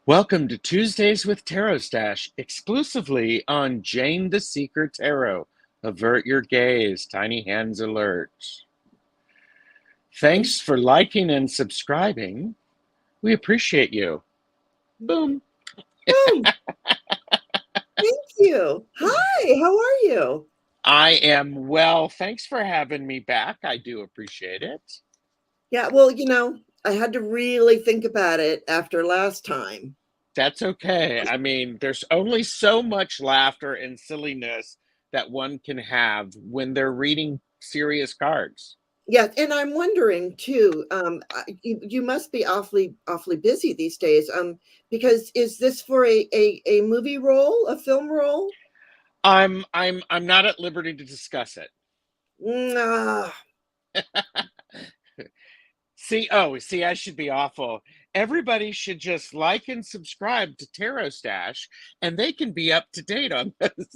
Welcome to Tuesdays with TarotStache, exclusively on Jane the Seeker Tarot. Avert your gaze, tiny hands alert. Thanks for liking and subscribing. We appreciate you. Boom. Oh, thank you. Hi, how are you? I am well. Thanks for having me back. I do appreciate it. Yeah, well, I had to really think about it after last time. That's okay. I mean, there's only so much laughter and silliness that one can have when they're reading serious cards. Yeah, and I'm wondering too. You must be awfully busy these days. Because is this for a movie role, a film role? I'm not at liberty to discuss it. Ah, See, I should be awful. Everybody should just like and subscribe to TarotStache, and they can be up to date on this.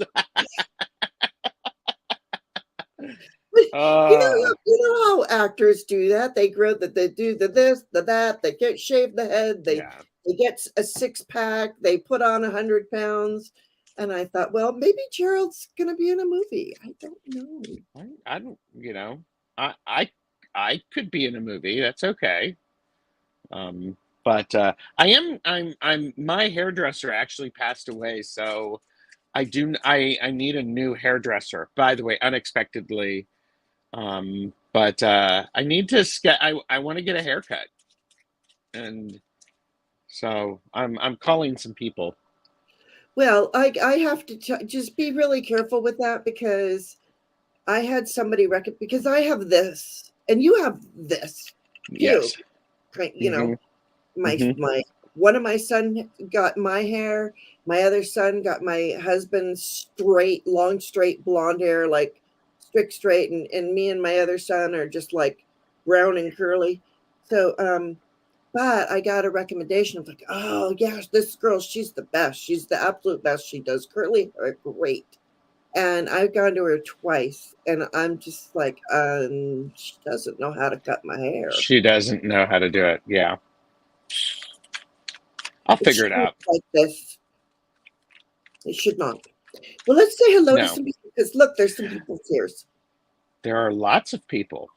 you uh, know, you know how actors do that. They grow that they do the this, the that. They get shave the head. yeah, They get a six pack. They put on 100 pounds. And I thought, well, maybe Gerald's going to be in a movie. I don't know. I don't, I, I, I could be in a movie. That's okay. But my hairdresser actually passed away, so I need a new hairdresser. By the way, unexpectedly. But I need to I want to get a haircut, and so I'm calling some people. Well, I have to just be really careful with that because I had somebody because I have this and you have this too. Yes. Right, Hmm. my one of my son got my hair, my other son got my husband's long straight blonde hair, like strict straight, and me and my other son are just like brown and curly. So but I got a recommendation of like, oh yeah, this girl, she's the best, she's the absolute best, she does curly hair great. And I've gone to her twice and I'm just like, she doesn't know how to cut my hair. She doesn't know how to do it. Yeah, I'll It figure should it not out. be like this. It should not. Well, let's say hello to No, some people because look, there's some people here. there are lots of people.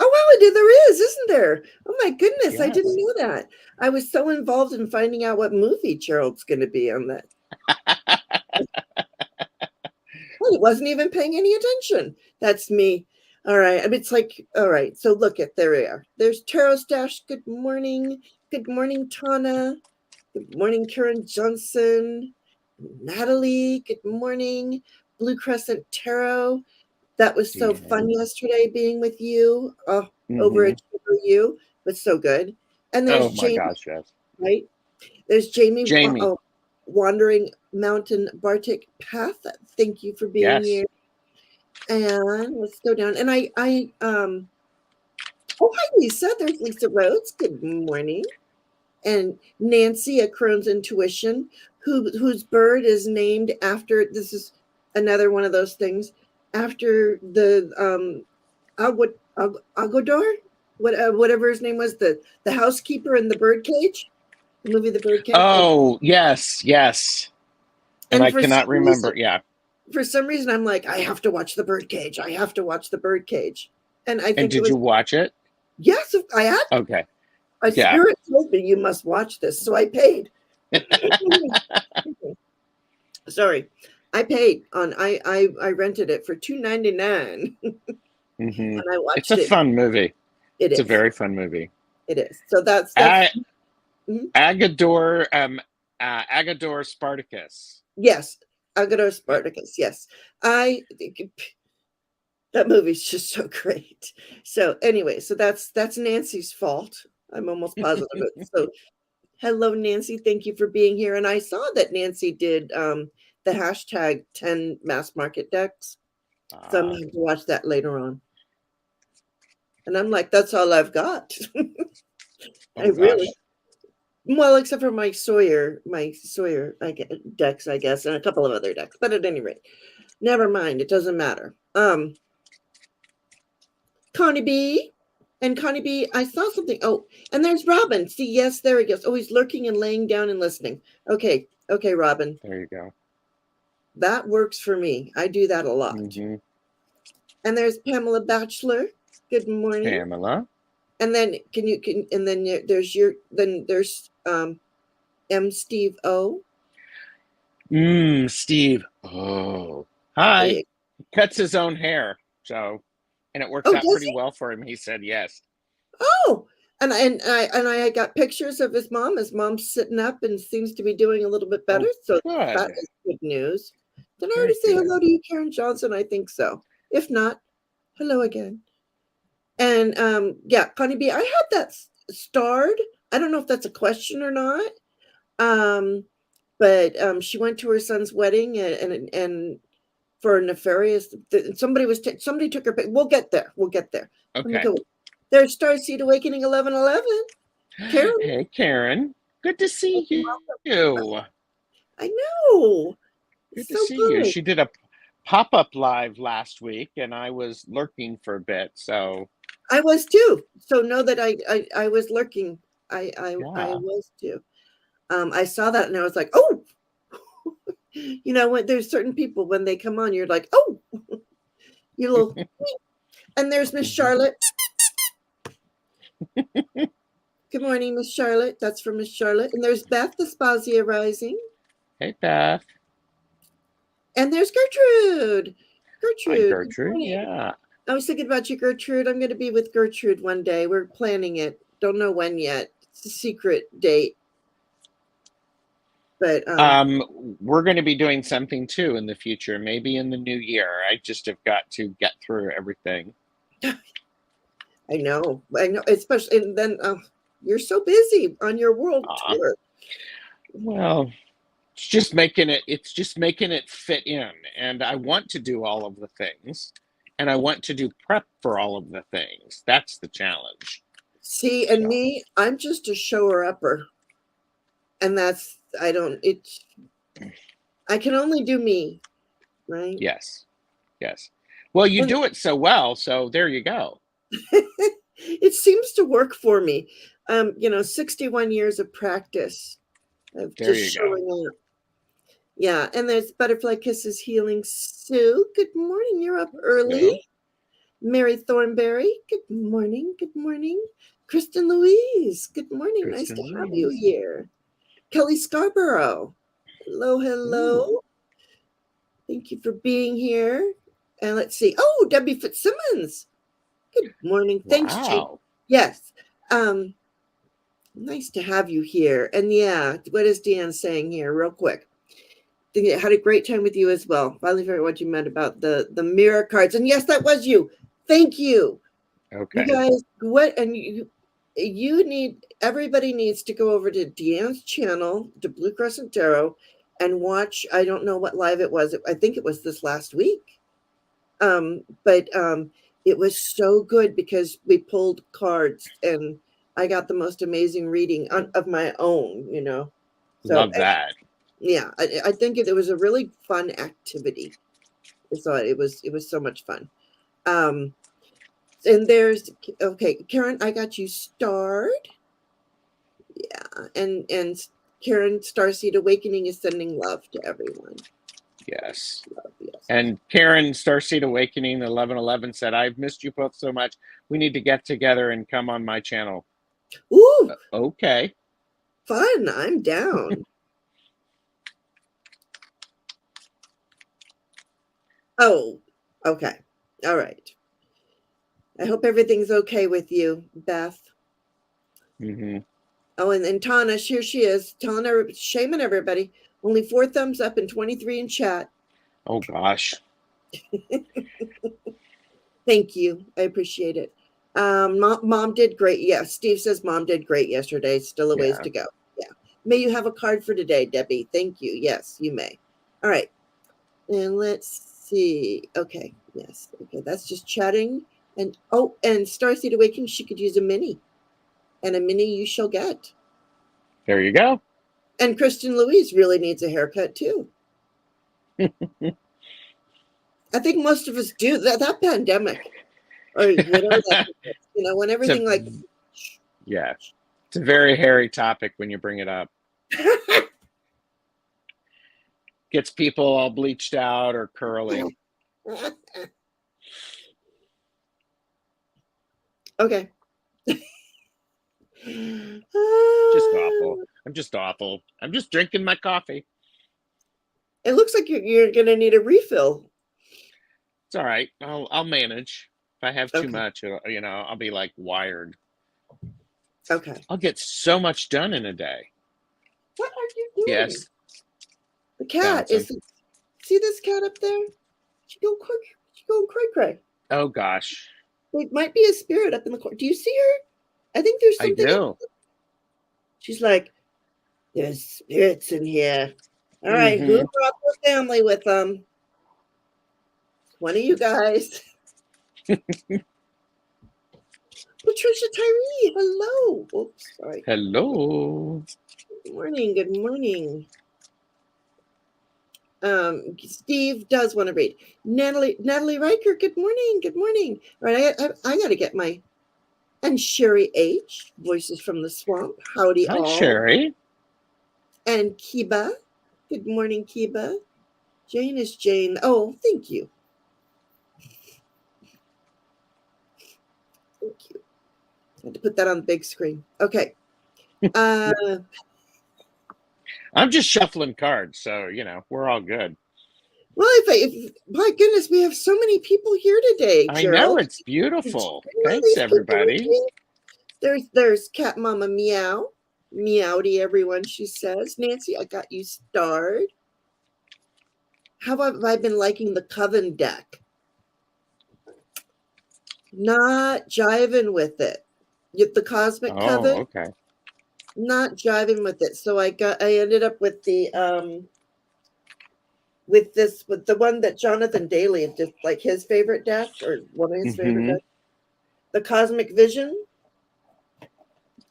Oh wow, there is, isn't there? Oh my goodness, I didn't Yes. know that. I was so involved in finding out what movie Gerald's going to be on that. I wasn't even paying any attention. That's me. All right. I mean, it's like, all right. So look at there we are. There's TarotStache. Good morning. Good morning, Tana. Good morning, Karen Johnson. Natalie. Good morning. Blue Crescent Tarot. That was so Yeah. fun yesterday being with you. Oh, Hmm. overachiever you, but so good. And there's Oh my Jamie, gosh, yes. right? There's Jamie, Jamie. Wandering Mountain Bartic Path. Thank you for being Yes. here. And let's go down. And oh, hi, Lisa. There's Lisa Rhodes. Good morning. And Nancy at Crohn's Intuition, whose bird is named after, this is another one of those things, after the Agodor, whatever his name was, the housekeeper in the birdcage, the movie The Birdcage. Oh, yes, yes. And And I cannot remember. Yeah. for some reason, I'm like, I have to watch The Birdcage. I have to watch The Birdcage. And I And think it did you was, watch it? yes, I had. Okay. My Yeah. spirit told me you must watch this, so I paid. Sorry, I paid on. I rented it for $2.99, and Hmm. I It's watched a it. fun movie. It It's a is. very fun movie. It is. So that's A- mhm. Agador, Agador Spartacus. Yes. Agador Yeah. Spartacus. Yes, I. That movie's just so great. So anyway, so that's Nancy's fault. I'm almost positive it. So hello, Nancy. Thank you for being here. And I saw that Nancy did the hashtag 10 mass market decks. So I'm going to watch that later on. And I'm like, that's all I've got. I Oh really, gosh. well, except for my Sawyer decks, I guess, and a couple of other decks. But at any rate, never mind. It doesn't matter. Connie B, And Connie B, I saw something. Oh, and there's Robin. See, yes, there he goes. Oh, he's lurking and laying down and listening. Okay, Robin. There you go. That works for me. I do that a lot. Mm-hmm. And there's Pamela Batchelor. Good morning. Pamela. And then there's M. Steve O. Steve. Oh, hi. He cuts his own hair, so, and it works out pretty well for him. He said yes. Oh, and I got pictures of his mom. His mom's sitting up and seems to be doing a little bit better. So that is good news. Did I already say hello to you, Karen Johnson? I think so. If not, hello again. And yeah, Connie B, I had that starred. I don't know if that's a question or not. But she went to her son's wedding and for a nefarious, somebody took her. We'll get there. Okay. There's Starseed Awakening 1111. Karen. Hey, Karen. Good to see you. I know. Good to see you. She did a pop-up live last week, and I was lurking for a bit. So I was too. So know that I was lurking. I was too. I saw that and I was like, oh, you know, when there's certain people when they come on, you're like, oh, you little. And there's Miss Charlotte. Good morning, Miss Charlotte. That's from Miss Charlotte. And there's Beth Despasia Rising. Hey, Beth. And there's Gertrude. Hi, Gertrude. Yeah. I was thinking about you, Gertrude. I'm going to be with Gertrude one day. We're planning it. Don't know when yet. It's a secret date. But we're going to be doing something too in the future, maybe in the new year. I just have got to get through everything. I know, especially, and then you're so busy on your world tour. Well, it's just making it fit in, and I want to do all of the things, and I want to do prep for all of the things. That's the challenge. See, and me, I'm just a shower-upper, and I can only do me, right? Yes. Well, you do it so well, so there you go. It seems to work for me. 61 years of practice of just showing up. Yeah, and there's Butterfly Kisses Healing Sue. Good morning. You're up early. Hello. Mary Thornberry. Good morning. Kristen Louise. Good morning. Nice to have you here. Kelly Scarborough. Hello. Ooh. Thank you for being here. And let's see. Oh, Debbie Fitzsimmons. Good morning. Thanks, Jake. Yes. Nice to have you here. And yeah, what is Dan saying here real quick? I had a great time with you as well. Finally figured out what you meant about the mirror cards. And yes, that was you. Thank you. Okay. You guys, everybody needs to go over to Deanne's channel, to Blue Crescent Tarot, and watch, I don't know what live it was. I think it was this last week. But it was so good because we pulled cards and I got the most amazing reading of my own, So, love that. Yeah, I think it was a really fun activity. So it was so much fun. And there's Karen, I got you starred. Yeah, and Karen, Starseed Awakening is sending love to everyone. Yes. And Karen, Starseed Awakening 1111 said, I've missed you both so much. We need to get together and come on my channel. Ooh. Okay. Fun. I'm down. Oh, okay. All right. I hope everything's okay with you, Beth. Mm-hmm. Oh, and Tana, here she is, shaming everybody. Only 4 thumbs up and 23 in chat. Oh, gosh. Thank you. I appreciate it. Mom did great. Yeah, Steve says Mom did great yesterday. Still a ways to go. Yeah. May you have a card for today, Debbie. Thank you. Yes, you may. All right. And let's see. Okay. Yes. Okay. That's just chatting. And Starseed Awakening, she could use a mini. And a mini you shall get. There you go. And Kristen Louise really needs a haircut too. I think most of us do. That pandemic or whatever that is. You know, when It's a everything like yeah, it's a very hairy topic when you bring it up. Gets people all bleached out or curly. Okay. Just awful. I'm just awful. I'm just drinking my coffee. It looks like you're gonna need a refill. It's all right. I'll manage. If I have too Okay. much, I'll be like wired. Okay. I'll get so much done in a day. What are you doing? Yes, The cat bouncing. see this cat up there? She going cray cray. Oh gosh, There might be a spirit up in the corner. Do you see her? I think there's I something. do. She's like, there's spirits in here. All right, who Mm-hmm. brought the family with them? One of you guys. Patricia Tyree, hello. Oops, sorry. Hello. Good morning. Good morning. Steve does want to read. Natalie Riker, good morning. Good morning. All right, I got to get my. And Sherry H, Voices from the Swamp. Howdy Hi, all. Sherry. And Kiba. Good morning, Kiba. Jane is Jane. Oh, thank you. Thank you. I had to put that on the big screen. Okay. I'm just shuffling cards, so we're all good. Well, if my goodness, we have so many people here today, I know, Gerald. it's beautiful. Did you bring all Thanks, these people with everybody. you? There's Cat Mama Meow. Meowdy, everyone, she says. Nancy, I got you starred. How have I been liking the Coven deck? Not jiving with it. The Cosmic Oh, Coven, okay. not jiving with it. So I ended up with the with the one that Jonathan Daly did, like his favorite deck or one of his favorite Mm-hmm. decks. The Cosmic Vision.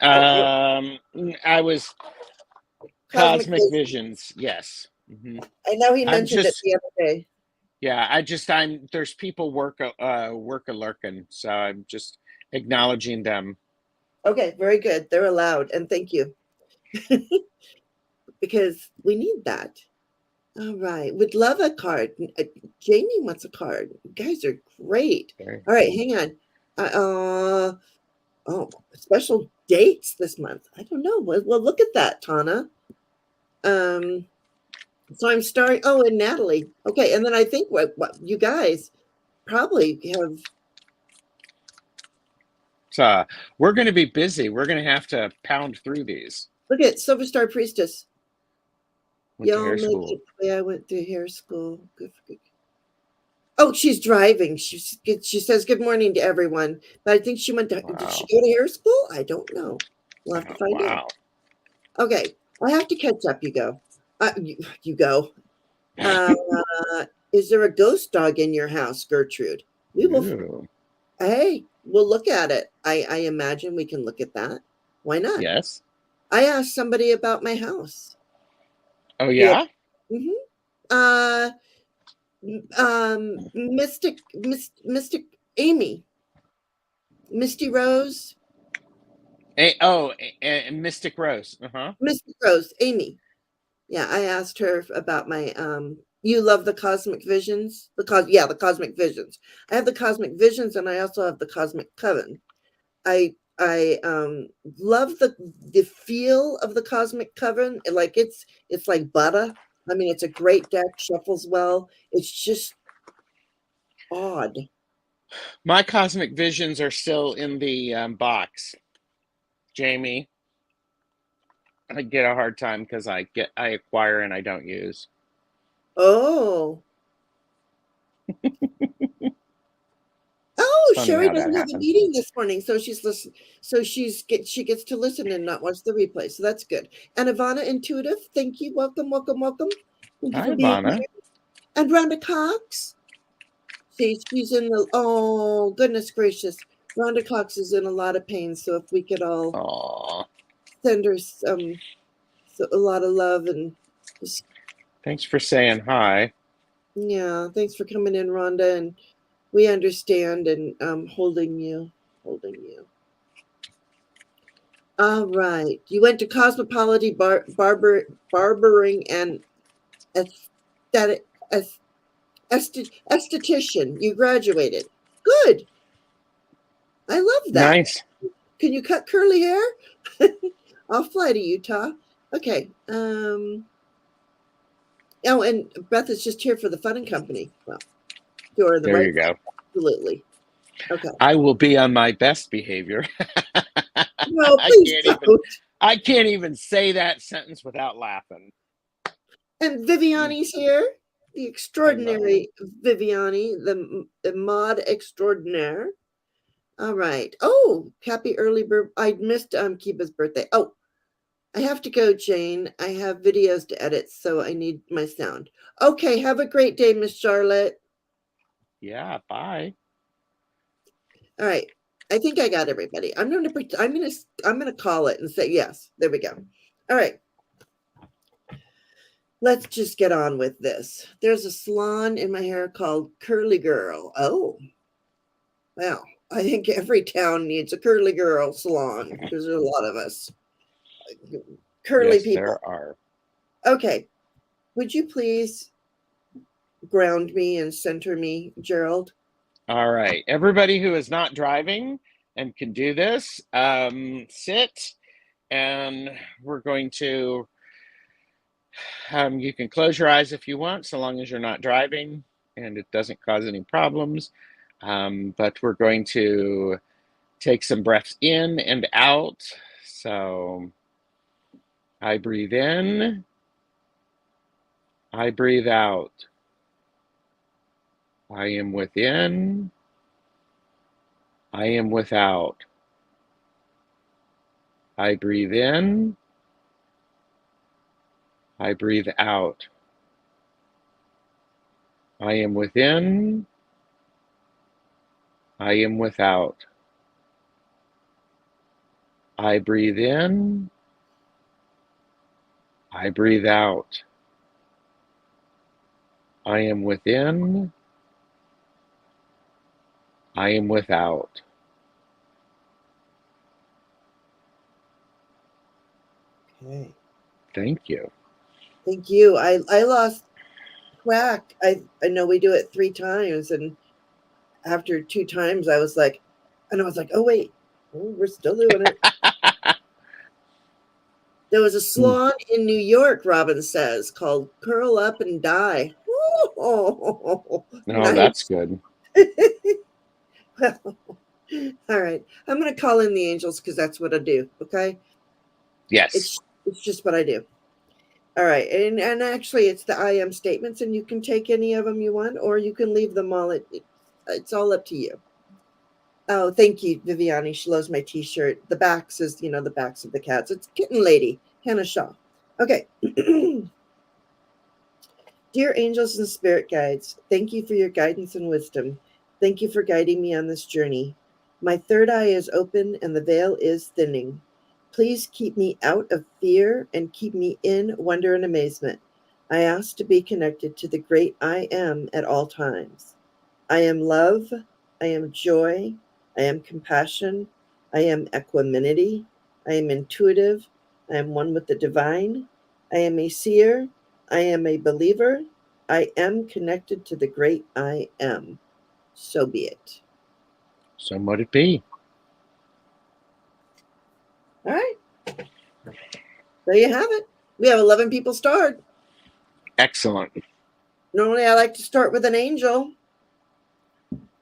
I was Cosmic Cosmic Vision. Visions. Yes. Mm-hmm. I know he I'm mentioned it just the other day. Yeah, I'm there's people work a lurking, so I'm just acknowledging them. Okay, very good. They're allowed, and thank you. Because we need that. All right. Would love a card. Jamie wants a card. You guys are great. Okay. All right, hang on. Oh, special dates this month. I don't know. Well, look at that, Tana. So I'm starting. Oh, and Natalie. Okay, and then I think what you guys probably have. So we're going to be busy. We're going to have to pound through these. Look at Silver Star Priestess. Went to Y'all hair make school. it the way I went through hair school. Good. Oh, she's driving. She says good morning to everyone. But I think she went to. Did she Wow. go to hair school? I don't know. We'll have to find out. Wow. Okay, I have to catch up. You go. You go. Uh, is there a ghost dog in your house, Gertrude? We will. Ooh. Hey, we'll look at it. I imagine we can look at that. Why not? Yes. I asked somebody about my house. Oh Yeah. yeah. Mm-hmm. Mystic Amy, Misty Rose, Mystic Rose. Uh-huh. Mystic Rose, Amy. Yeah, I asked her about my you love the cosmic visions? The cosmic visions. I have the cosmic visions and I also have the cosmic coven. I love the feel of the cosmic coven. Like it's like butter. I mean, it's a great deck, shuffles well. It's just odd. My cosmic visions are still in the box. Jamie, I get a hard time because I acquire and I don't use. Oh. It's Oh, funny Sherry how that doesn't have a happens. meeting this morning, so she gets to listen and not watch the replay. So that's good. And Ivana Intuitive, thank you. Welcome. Thank you Hi, for being Ivana. here. And Rhonda Cox. She's in the oh goodness gracious. Rhonda Cox is in a lot of pain. So if we could all Aw. send her a lot of love and just Thanks for saying hi. yeah, thanks for coming in, Rhonda. And We understand, and holding you, holding you. All right. You went to cosmetology, barbering, and aesthetic, esthetician. You graduated. Good. I love that. Nice. Can you cut curly hair? I'll fly to Utah. Okay. Oh, and Beth is just here for the fun and company. Well, you're in the There right you go. place. Absolutely. Okay. I will be on my best behavior. No, I please can't even don't. I can't even say that sentence without laughing. And Viviani's here, the Hello. extraordinary Viviani, the mod extraordinaire. All right. Oh, happy early birth. I missed Kiba's birthday. Oh, I have to go, Jane. I have videos to edit, so I need my sound. Okay, have a great day, Miss Charlotte. Yeah, bye. All right. I think I got everybody. I'm gonna call it and say yes. There we go. All right. Let's just get on with this. There's a salon in my hair called Curly Girl. Oh, well, I think every town needs a Curly Girl salon because there's a lot of us. Curly Yes, people. there are. Okay. Would you please ground me and center me, Gerald? All right. Everybody who is not driving and can do this, sit, and we're going to, you can close your eyes if you want, so long as you're not driving and it doesn't cause any problems. But we're going to take some breaths in and out. So I breathe in, I breathe out. I am within, I am without. I breathe in, I breathe out. I am within, I am without. I breathe in, I breathe out. I am within, I am without. Okay. Thank you. Thank you. I lost track. I know we do it 3 times, and after 2 times, I was like, oh wait, oh, we're still doing it. There was a salon in New York, Robin says, called Curl Up and Die. Oh, No, that's nice. good. Well, all right. I'm going to call in the angels because that's what I do. Okay. Yes. It's just what I do. All right. And actually, it's the I am statements, and you can take any of them you want, or you can leave them all. It's all up to you. Oh, thank you, Viviani. She loves my T-shirt. The backs is, the backs of the cats. It's Kitten Lady, Hannah Shaw. Okay. Dear angels and spirit guides, thank you for your guidance and wisdom. Thank you for guiding me on this journey. My third eye is open and the veil is thinning. Please keep me out of fear and keep me in wonder and amazement. I ask to be connected to the great I am at all times. I am love. I am joy. I am compassion. I am equanimity. I am intuitive. I am one with the divine. I am a seer. I am a believer. I am connected to the great I am. So be it. So might it be. All right. There you have it. We have 11 people start. Excellent. Normally, I like to start with an angel.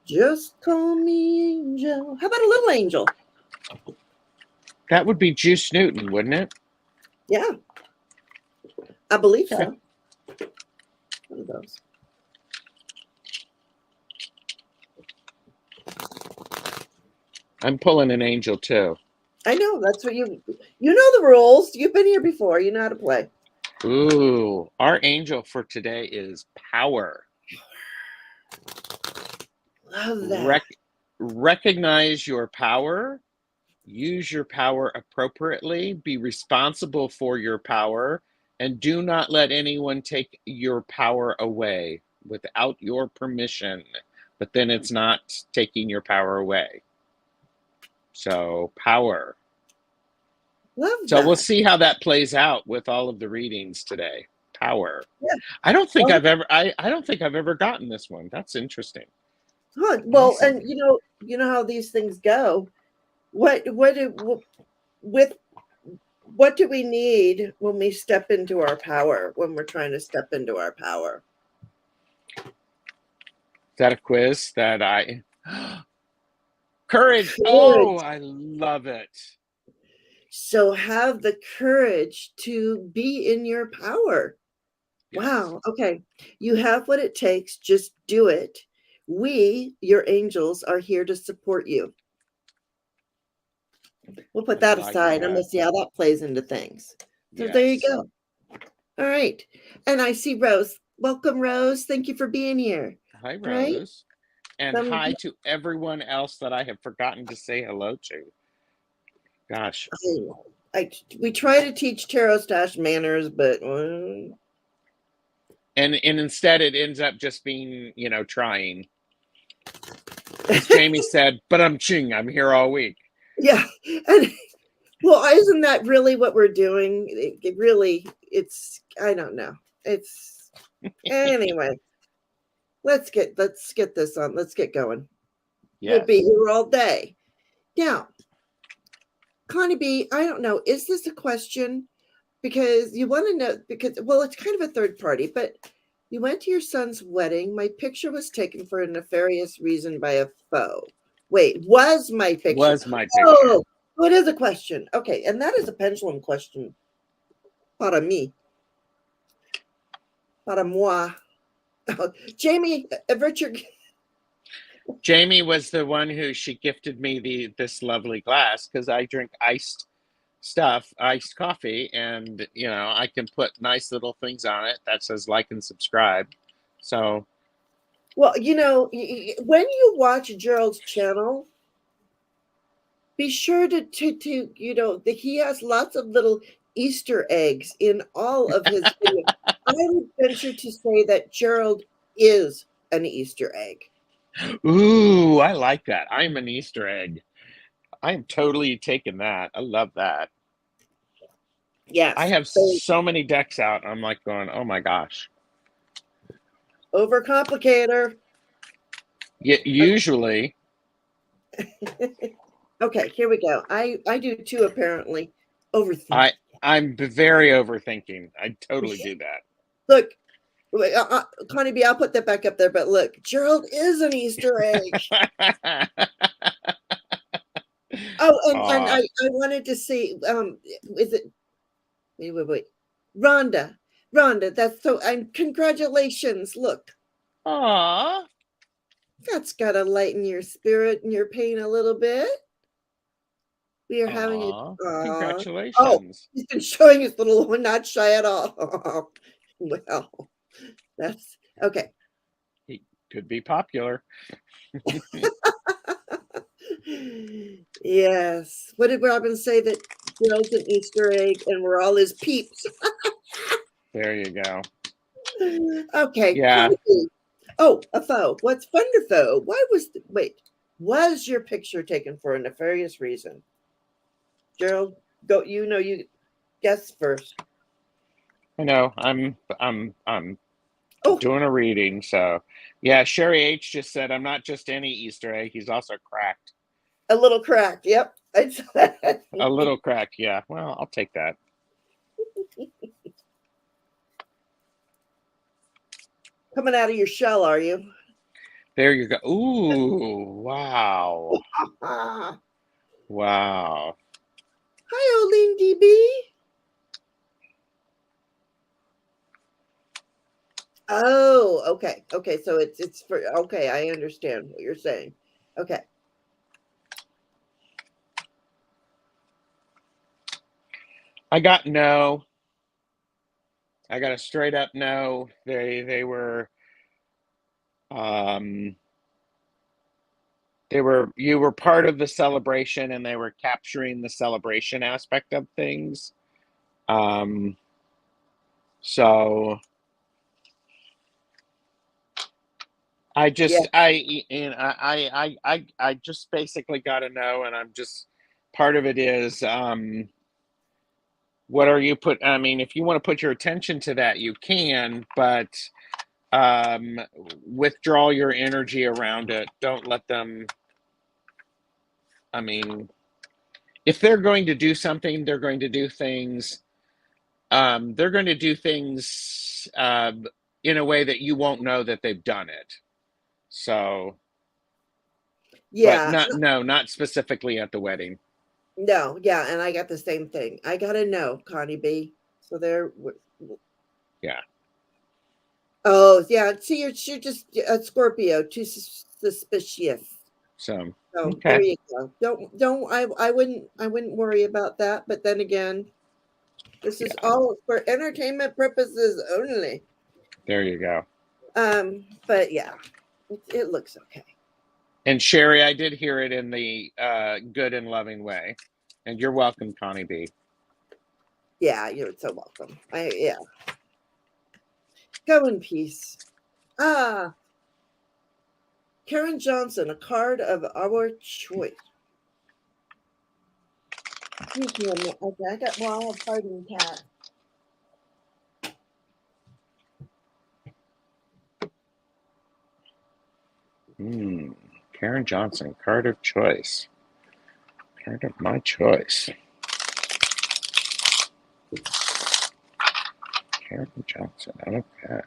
Just call me angel. How about a little angel? That would be Juice Newton, wouldn't it? Yeah, I believe Okay. so. One of those. I'm pulling an angel too. I know that's what you know the rules. You've been here before. You know how to play. Ooh, our angel for today is power. Love that. Recognize your power, use your power appropriately, be responsible for your power, and do not let anyone take your power away without your permission. but then it's not taking your power away. So power. Love So we'll that. see how that plays out with all of the readings today. Power. Yeah. I don't think Well, I don't think I've ever gotten this one. That's interesting. good. Well, and Awesome. you know how these things go. With what do we need when we step into our power, when we're trying to step into our power? Is that a quiz that I courage. Oh, Courage. I love it. So have the courage to be in your power. Yes. Wow. Okay. You have what it takes. Just do it. We, your angels, are here to support you. We'll put I that like aside. I'm going that. to see how that plays into things. So there you Yes. go. All right. And I see Rose. Welcome, Rose. Thank you for being here. Hi, All right. Rose. And Some hi to everyone else that I have forgotten to say hello to. Gosh. I we try to teach TarotStache manners, but And instead it ends up just being, trying. As Jamie said, but I'm ching, I'm here all week. yeah. And well, isn't that really what we're doing? It really, it's I don't know. It's anyway. Let's get this on. Let's get going. We'll be Yes. here all day. Now, Connie B, I don't know. Is this a question? Because you want to know, because, well, it's kind of a third party, but you went to your son's wedding. My picture was taken for a nefarious reason by a foe. Wait, was my picture? Was my picture. Oh, oh, it is a question. Okay, and that is a pendulum question. Para mí, para moi. Jamie, Richard. Jamie was the one who she gifted me this lovely glass because I drink iced coffee, and I can put nice little things on it that says like and subscribe. So Well, when you watch Gerald's channel, be sure to that he has lots of little Easter eggs in all of his videos. I would venture to say that Gerald is an Easter egg. ooh, I like that. I'm an Easter egg. I'm totally taking that. I love that. I Yes. have So so many decks out. I'm like going, oh my gosh. overcomplicator. Usually, Okay, here we go. I do too, apparently. I Overthinking. I'm very overthinking. I totally do that. Look, Connie B, I'll put that back up there, but look, Gerald is an Easter egg. Oh, and Aw, I wanted to see, is it wait. Rhonda, that's so I'm congratulations. Look, aw, that's gotta lighten your spirit and your pain a little bit. We are having a aw. oh, Congratulations. he's been showing his little one, not shy at all. Well, that's okay. He could be popular. Yes. What did Robin say that Gerald's an Easter egg and we're all his peeps? There you go. Okay, Yeah. Connie B. Oh, a foe. What's wonderful? Wait, was your picture taken for a nefarious reason? Gerald, go, you guess first. I know. I'm Oh, doing a reading, so yeah, Sherry H just said I'm not just any Easter egg, he's also cracked. a little cracked. Yep. A little cracked, yeah. Well, I'll take that. Coming out of your shell, are you? There you go. Ooh, wow. Ah. Wow. Hi, Oline DB. Oh, okay. Okay, so it's for okay, I understand what you're saying. Okay. I got no. I got a straight up no. Um you were part of the celebration and they were capturing the celebration aspect of things. Um so Yeah. I just basically got to know, and I'm just part of it is what are you put? I mean, if you want to put your attention to that, you can, but um, withdraw your energy around it. Don't let them. I mean, if they're going to do something, they're going to do things. They're going to do things in a way that you won't know that they've done it. So, but Yeah. not no, not specifically at the wedding. No, yeah, and I got the same thing. I gotta know, Connie B. So there. Yeah. Oh, yeah. See, you're just a Scorpio, too suspicious. So So there okay. you go. Don't. I wouldn't worry about that. But then again, this is Yeah. all for entertainment purposes only. There you go. But yeah, it looks okay. And Sherry, I did hear it in the good and loving way. And you're welcome, Connie B. Yeah, you're so welcome. Yeah. Go in peace. Ah, Karen Johnson, a card of our choice. Excuse me a minute. Okay, I got well, I have fighting cat. Karen Johnson, card of choice. Card of my choice. Karen Johnson. Okay.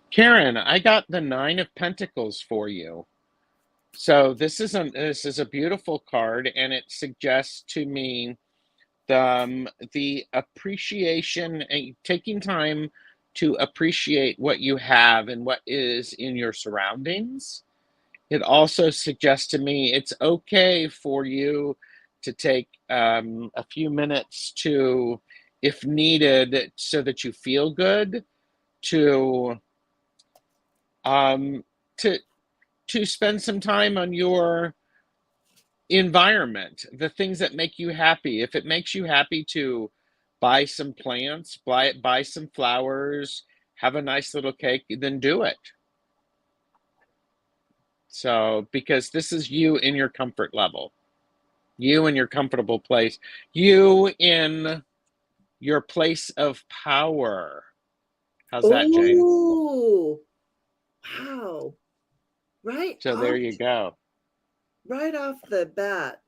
Karen, I got the Nine of Pentacles for you. So this is a beautiful card, and it suggests to me the appreciation and taking time to appreciate what you have and what is in your surroundings. It also suggests to me it's okay for you to take a few minutes to, if needed, so that you feel good, to um, to to spend some time on your environment, the things that make you happy. If it makes you happy to buy some plants, buy some flowers, have a nice little cake, then do it. So, because this is you in your comfort level, you in your comfortable place, you in your place of power. How's that, Jane? Oh, wow. Right So there off, you go. right off the bat.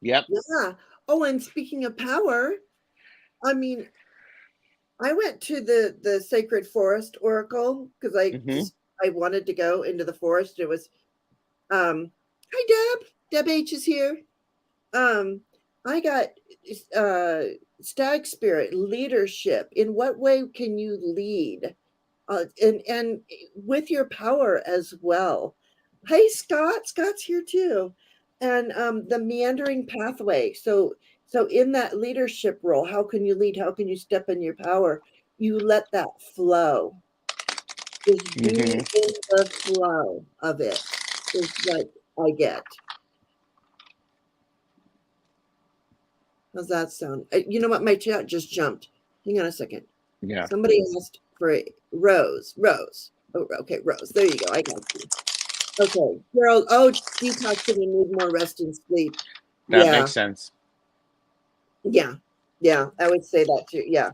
Yep. Yeah. Oh, and speaking of power, I mean, I went to the Sacred Forest Oracle because Hmm. I wanted to go into the forest. It was hi Deb. Deb H is here. Um I got uh stag spirit leadership. In what way can you lead? And with your power as well. Hey Scott, Scott's here too. And the meandering pathway. So in that leadership role, how can you lead? How can you step in your power? You let that flow. Just be Hmm. in the flow of it is what I get. How's that sound? You know what? My chat just jumped. Hang on a second. Yeah. Somebody asked for a Rose. Rose. Oh, okay, Rose. There you go. I got you. Okay, Carol. Oh, detoxing and need more rest and sleep. That Yeah, makes sense. yeah, yeah. I would say that too. Yeah,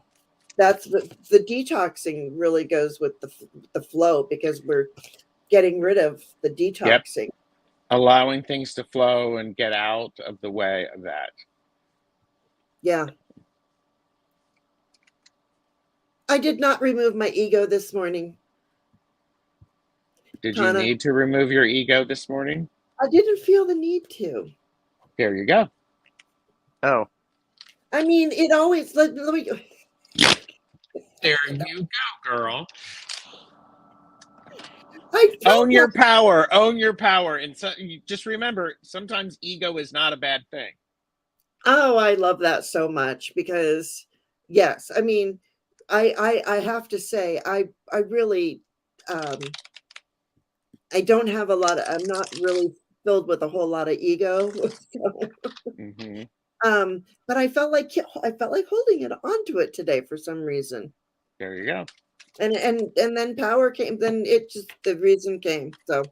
that's the detoxing really goes with the flow because we're getting rid of the Yep. detoxing. Allowing things to flow and get out of the way of that. Yeah, I did not remove my ego this morning, Did you Tana. need to remove your ego this morning? I didn't feel the need to. There you go. Oh, I mean, it always let me. there you go, girl. I felt Own that. your power. Own your power. And so you just remember, sometimes ego is not a bad thing. Oh, I love that so much because, yes, I mean, I have to say, I really, um, I don't have a lot of I'm not really filled with a whole lot of ego. So, Hmm. but I felt like holding it onto it today for some reason. There you go. And then power came, then it just the reason came. So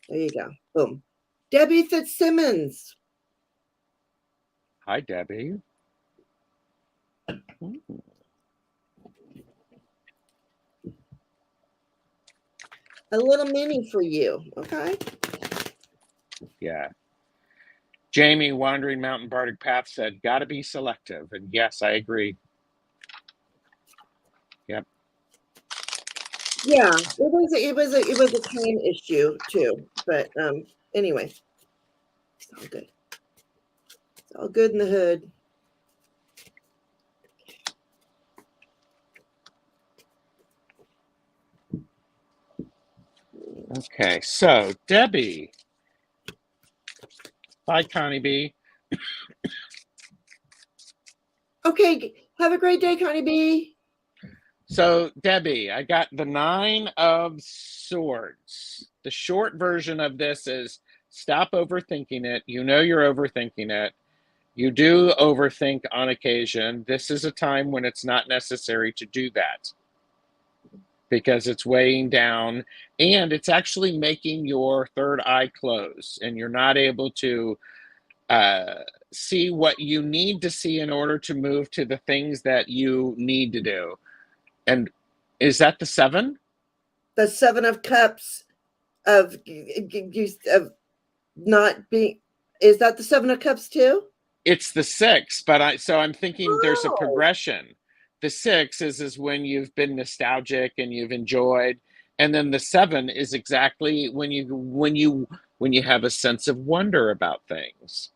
there you go. Boom. Debbie Fitzsimmons. Hi, Debbie. Mm, A little mini for you. Okay. yeah. Jamie, Wandering Mountain Bardic Path said, gotta be selective. And yes, I agree. Yep. Yeah, it was a time issue too. But anyway, it's all good. It's all good in the hood. Okay, so Debbie. Bye, Connie B. Okay, have a great day, Connie B. So, Debbie, I got the Nine of Swords. The short version of this is stop overthinking it. You know you're overthinking it. You do overthink on occasion. This is a time when it's not necessary to do that because it's weighing down and it's actually making your third eye close, and you're not able to uh, see what you need to see in order to move to the things that you need to do. And is that the seven? The Seven of Cups of of not being. Is that the Seven of Cups too? It's the six, but I'm thinking there's a Oh, progression. The six is when you've been nostalgic and you've enjoyed, and then the seven is exactly when you have a sense of wonder about things.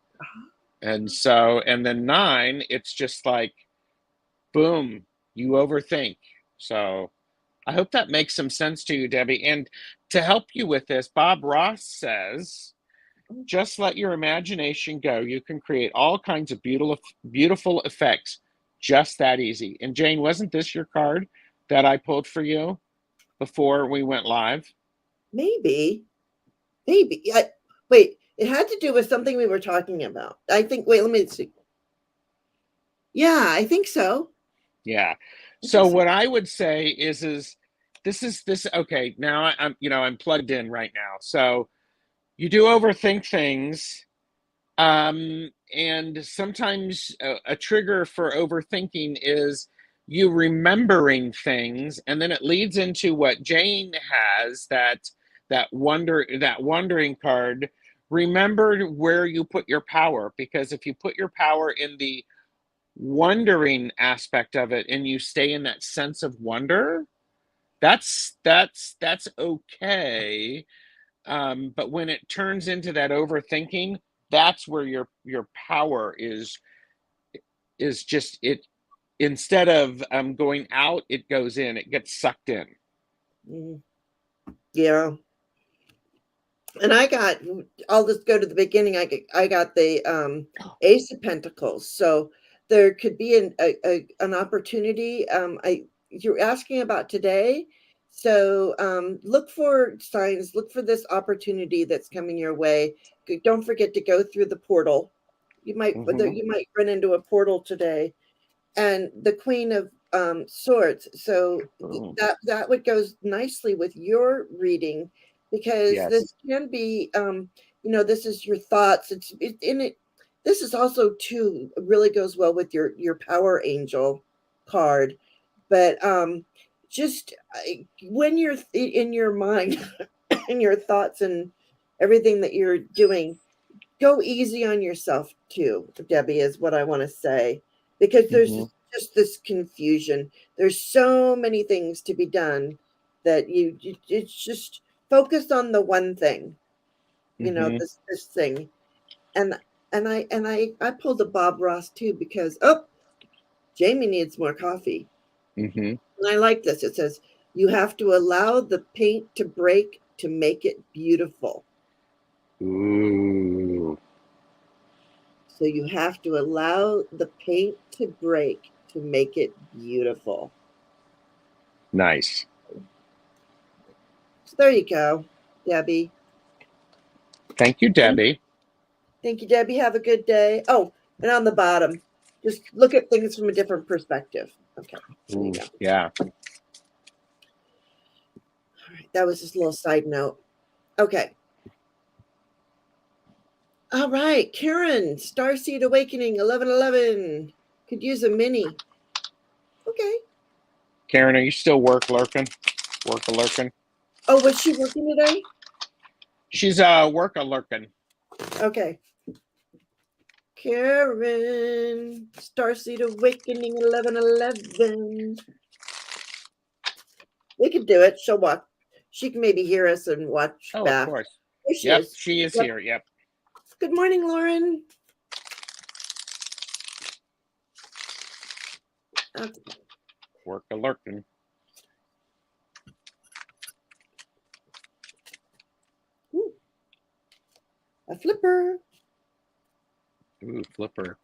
And then nine, it's just like boom, you overthink. So I hope that makes some sense to you, Debbie. And to help you with this, Bob Ross says, just let your imagination go. You can create all kinds of beautiful effects. Just that easy. And Jane, wasn't this your card that I pulled for you before we went live? maybe, maybe. Wait, it had to do with something we were talking about. I think. Wait, let me see. Yeah, I think so. Yeah. I think So so. what I would say is this okay, now I'm plugged in right now. So you do overthink things. And sometimes a trigger for overthinking is you remembering things, and then it leads into what Jane has, that wondering card. Remember where you put your power, because if you put your power in the wondering aspect of it and you stay in that sense of wonder, that's okay. But when it turns into that overthinking, that's where your power is just it, instead of going out, it goes in, it gets sucked in. Mm, yeah. And I'll just go to the beginning. I got the Ace of Pentacles. So there could be an opportunity. You're asking about today. So look for signs, look for this opportunity that's coming your way. Don't forget to go through the portal. Mm-hmm. You might run into a portal today. And the Queen of Swords. So Oh, that would go nicely with your reading, because yes. this can be, this is your thoughts. In it. This is also too really goes well with your Power Angel card, but just when you're in your mind and your thoughts and everything that you're doing, go easy on yourself too, Debbie, is what I want to say, because there's Mm-hmm. just this confusion. There's so many things to be done that it's just focus on the one thing, Mm-hmm. this thing. And I pulled a Bob Ross too, because Jamie needs more coffee. Mm-hmm. And I like this. It says you have to allow the paint to break to make it beautiful. Ooh, So you have to allow the paint to break to make it beautiful. nice. So there you go. Debbie. Thank you, Debbie. Thank you, Debbie. Have a good day. Oh, and on the bottom, just look at things from a different perspective. Okay, there you go. Yeah. All right, that was just a little side note. Okay. All right, Karen, Starseed Awakening 1111. Could use a mini. Okay. Karen, are you still work lurking? Work a lurking? Oh, was she working today? She's work a lurking. Okay. Karen, Starseed Awakening 1111. We could do it. She'll watch. She can maybe hear us and watch Oh, of back. course. There she Yep, is. she is Yep. here. Yep. Good morning, Lauren. Okay. Work a lurking. Ooh. A flipper. Ooh, flipper.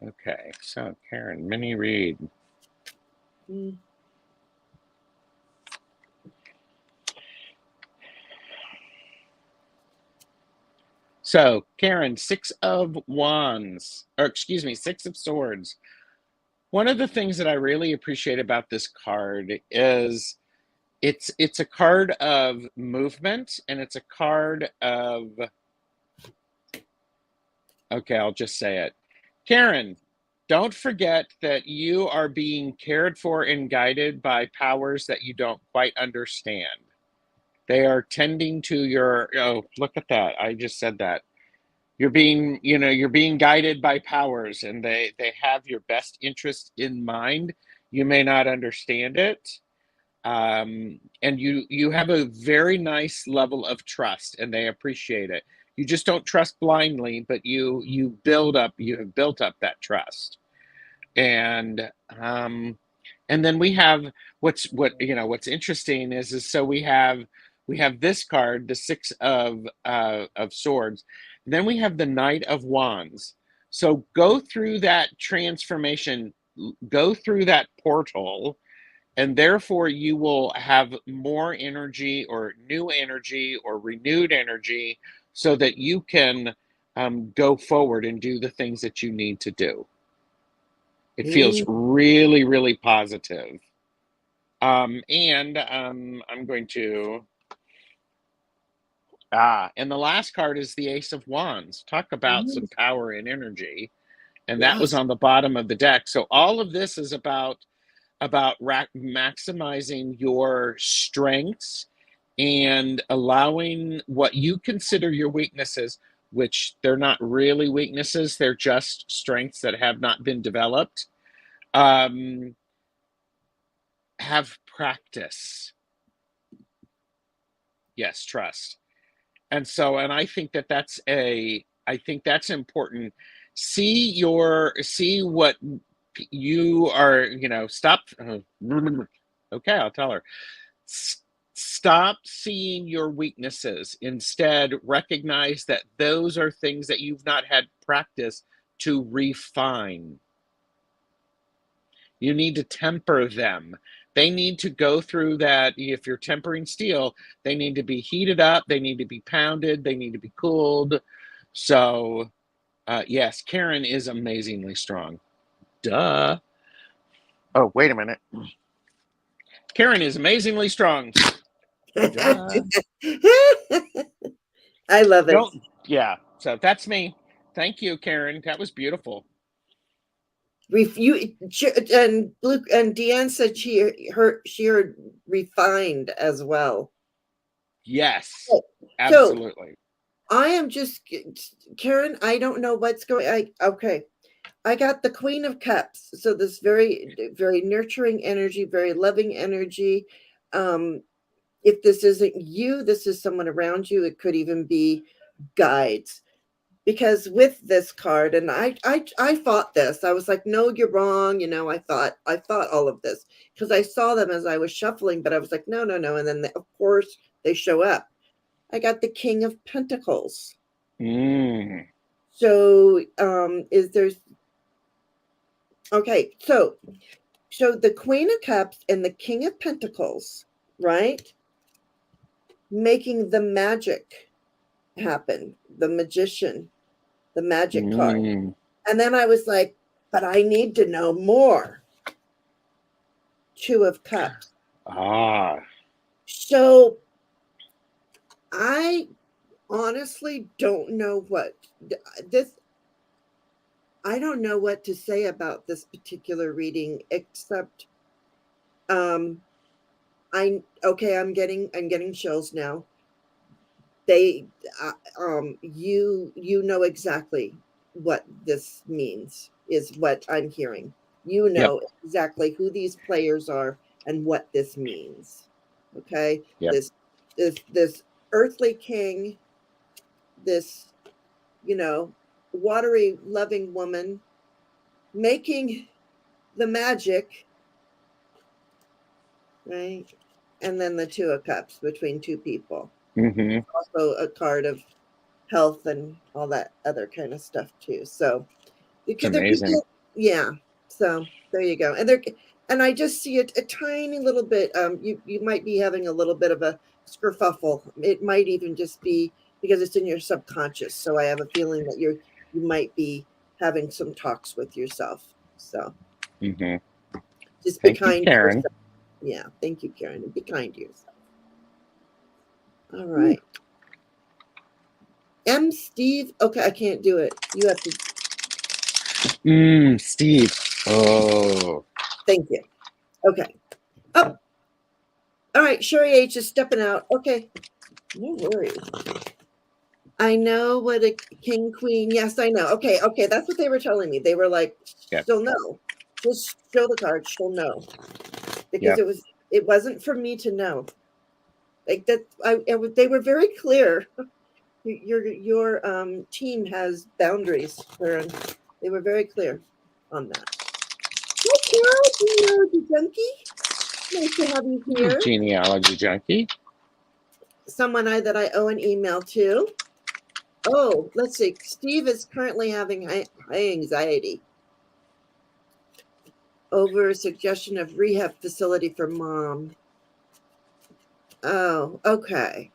Okay, so Karen, mini read. Mm. So, Karen, Six of Wands, or excuse me, Six of Swords. One of the things that I really appreciate about this card is it's a card of movement, and it's a card of, okay, I'll just say it. Karen, don't forget that you are being cared for and guided by powers that you don't quite understand. They are tending to your, oh, look at that. I just said that. You're being, you're being guided by powers, and they have your best interest in mind. You may not understand it. And you have a very nice level of trust, and they appreciate it. You just don't trust blindly, but you have built up that trust. And then we have what's interesting is so we have this card, the Six of Swords. And then we have the Knight of Wands. So go through that transformation, go through that portal, and therefore you will have more energy or new energy or renewed energy so that you can go forward and do the things that you need to do. It feels really, really positive. And I'm going to, and the last card is the Ace of Wands. Talk about some power and energy. And that was Yes. on the bottom of the deck. So all of this is about maximizing your strengths and allowing what you consider your weaknesses, which they're not really weaknesses, they're just strengths that have not been developed. Have practice. Yes, trust. And I think I think that's important. See what you are, stop. Okay, I'll tell her. Stop seeing your weaknesses. Instead, recognize that those are things that you've not had practice to refine. You need to temper them. They need to go through that. If you're tempering steel, they need to be heated up, they need to be pounded, they need to be cooled. So, yes, Karen is amazingly strong. Duh. Oh, wait a minute. Karen is amazingly strong. Duh. I love it. Yeah, so that's me. Thank you, Karen. That was beautiful. And Luke and Deanne said she heard refined as well. Yes, So absolutely. I am just Karen. I don't know what's going. Okay, I got the Queen of Cups. So this very very nurturing energy, very loving energy. If this isn't you, this is someone around you. It could even be guides. Because with this card, and I fought this. I was like, no, you're wrong. I thought all of this because I saw them as I was shuffling, but I was like, no, no, no. And then of course they show up. I got the King of Pentacles. So okay, so the Queen of Cups and the King of Pentacles, right? making the magic happen, the magician, the magic card. Mm. And then I was like, but I need to know more. 2 of Cups. Ah. So I honestly don't know what this I don't know what to say about this particular reading, except I'm getting chills now. They you know exactly what this means, is what I'm hearing. You Yep. know exactly who these players are and what this means. Okay? Yep. This earthly king, this, you know, watery loving woman making the magic, right? And then the 2 of Cups between 2 people. Mm-hmm. Also a card of health and all that other kind of stuff too. So It's they're amazing. people, yeah. So there you go. And I just see a tiny little bit. You might be having a little bit of a skerfuffle. It might even just be because it's in your subconscious. So I have a feeling that you might be having some talks with yourself. So Mm-hmm. just be Thank you, kind to Karen. yourself. Yeah, thank you, Karen, and be kind to yourself. All right. M. Steve. Okay, I can't do it. You have to. Steve. Oh. Thank you. Okay. Oh, all right. Sherry H is stepping out. Okay. No worries. I know what a king queen. Yes, I know. Okay. Okay. That's what they were telling me. They were like, Yep. she'll know. Just show the card. She'll know. Because Yep. it wasn't for me to know. Like that. They were very clear. Your team has boundaries, Karen. They were very clear on that. Hi, Genealogy Junkie. Nice to have you here. Genealogy junkie. Someone that I owe an email to. Oh, let's see. Steve is currently having high anxiety over a suggestion of rehab facility for mom. Oh, okay.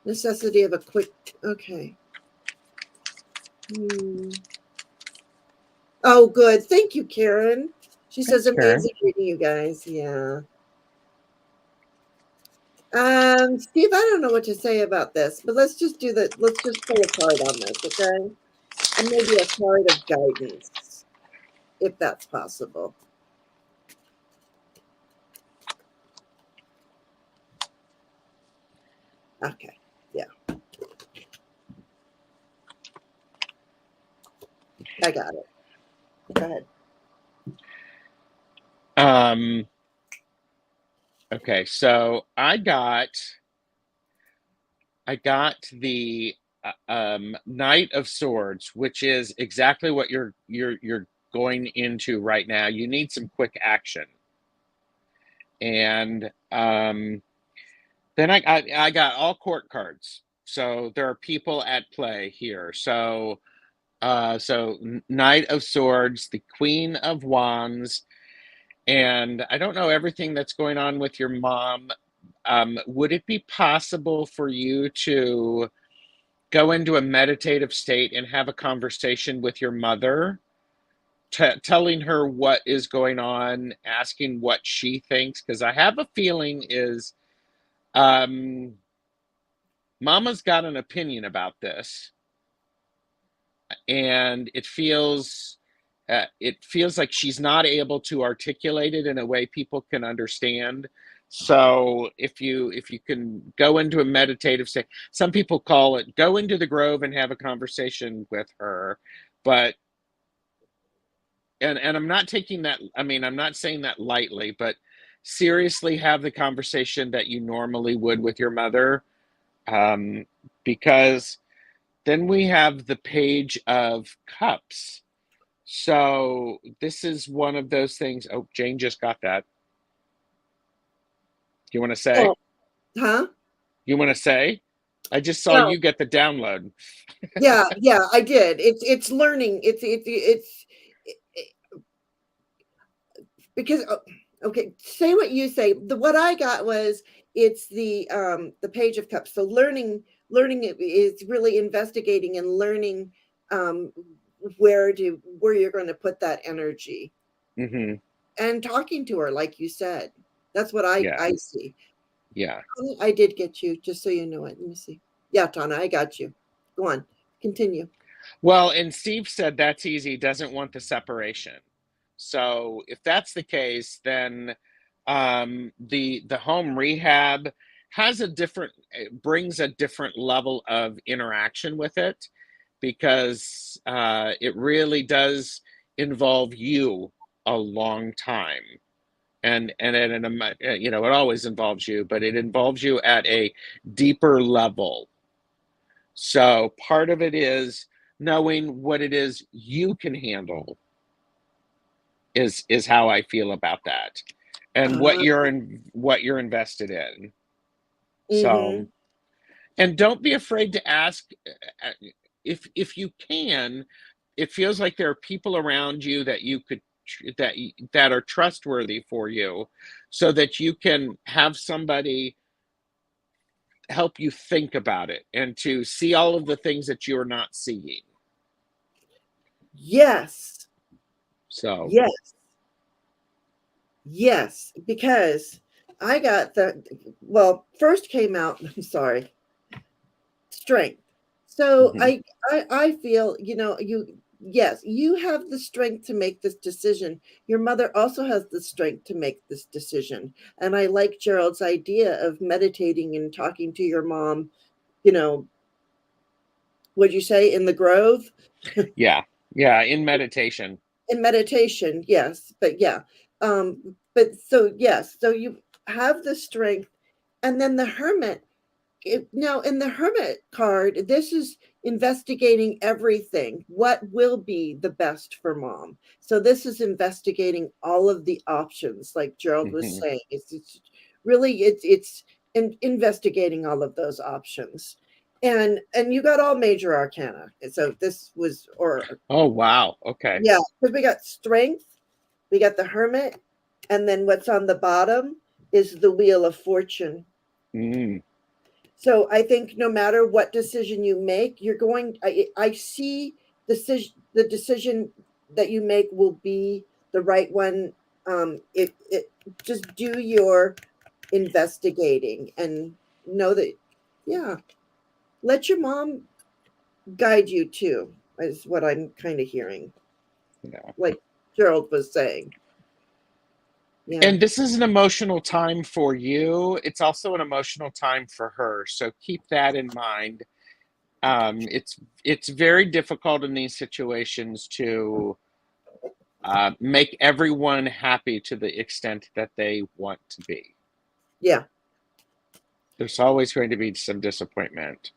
Necessity of a quick. Okay. Oh, good. Thank you, Karen. She says Thanks, Karen. amazing reading, you guys. Yeah. Steve, I don't know what to say about this, but let's just pull a card on this, okay? And maybe a card of guidance, if that's possible. Okay, yeah. I got it. Go ahead. Okay, so I got the Knight of Swords, which is exactly what you're going into right now. You need some quick action. And then I got all court cards. So there are people at play here. So Knight of Swords, the Queen of Wands, and I don't know everything that's going on with your mom. Would it be possible for you to go into a meditative state and have a conversation with your mother, telling her what is going on, asking what she thinks? Because I have a feeling is um, Mama's got an opinion about this, and it feels like she's not able to articulate it in a way people can understand. So if you can go into a meditative state, some people call it go into the grove and have a conversation with her, but and I'm not taking that, I mean, I'm not saying that lightly, but seriously have the conversation that you normally would with your mother, um, because then we have the Page of Cups. So this is one of those things. Oh, Jane just got that. You want to say? Oh, huh? You want to say? I just saw No. you get the download. Yeah, yeah, I did. It's learning. Because okay, say what you say. What I got was it's the Page of Cups. So learning is really investigating and learning um, where you're going to put that energy, Hmm. and talking to her, like you said. That's what Yeah. I see. Yeah. I did get you, just so you know it. Let me see. Yeah, Tana, I got you. Go on, continue. Well, and Steve said that's easy, doesn't want the separation. So if that's the case, then the home rehab has a different, it brings a different level of interaction with it, because it really does involve you a long time. You know, it always involves you, but it involves you at a deeper level. So part of it is knowing what it is you can handle, is how I feel about that, and Uh, what you're invested in. mm-hmm. So, and don't be afraid to ask, if you can. It feels like there are people around you that you could that are trustworthy for you, so that you can have somebody help you think about it and to see all of the things that you're not seeing. Yes, So, yes, yes. Because I got well, first came out. I'm sorry, strength. So mhm. I feel, yes, you have the strength to make this decision. Your mother also has the strength to make this decision. And I like Gerald's idea of meditating and talking to your mom, you know, would you say in the grove? Yeah, yeah, in meditation. In meditation, yes, but yeah. But so yes, so you have the strength. And then the hermit, now in the hermit card, this is investigating everything. What will be the best for mom? So this is investigating all of the options, like Gerald was Mhm. saying. It's really investigating all of those options. And you got all major arcana. And so this was, or Oh, wow, okay. yeah, because we got strength, we got the hermit, and then what's on the bottom is the wheel of fortune. Mm, So I think no matter what decision you make, I see the decision that you make will be the right one. It just do your investigating and know that, yeah, let your mom guide you too, is what I'm kind of hearing. yeah. Like Gerald was saying. Yeah. And this is an emotional time for you. It's also an emotional time for her. So keep that in mind. It's very difficult in these situations to make everyone happy to the extent that they want to be. Yeah. There's always going to be some disappointment.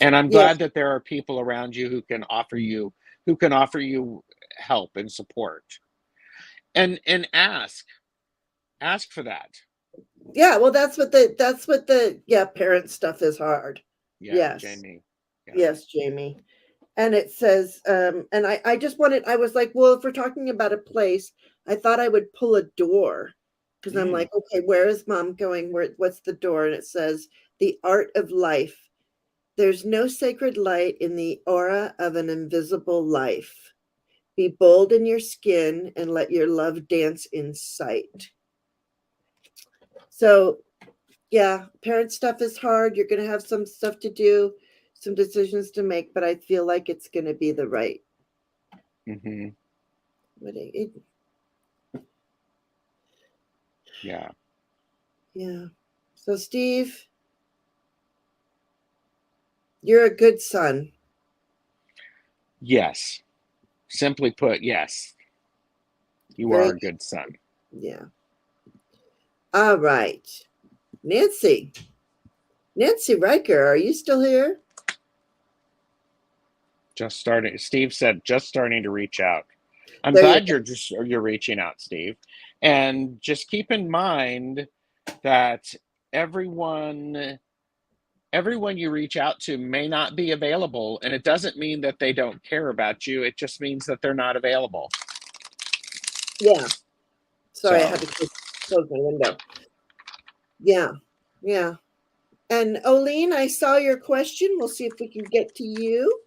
And I'm Yes. glad that there are people around you who can offer you help and support. And ask for that. Yeah, well that's what the yeah, parent stuff is hard. Yeah, Yes. Jamie. Yeah. Yes, Jamie. And it says, and I just wanted, I was like, well, if we're talking about a place, I thought I would pull a door, because I'm Mm, like, okay, where is mom going? What's the door? And it says, the art of life. There's no sacred light in the aura of an invisible life. Be bold in your skin and let your love dance in sight. So yeah, parent stuff is hard. You're going to have some stuff to do, some decisions to make, but I feel like it's going to be the right. hmm. But Yeah. yeah. So Steve, you're a good son. Yes. Simply put, yes, you are Very a good son. yeah. All right, Nancy. Nancy Riker, are you still here? Just starting. Steve said just starting to reach out. I'm There you glad you're reaching out, Steve. And just keep in mind that everyone everyone you reach out to may not be available, and it doesn't mean that they don't care about you. It just means that they're not available. go. Yeah. Sorry, I So, had to close my window. Yeah. Yeah. And Oline, I saw your question. We'll see if we can get to you.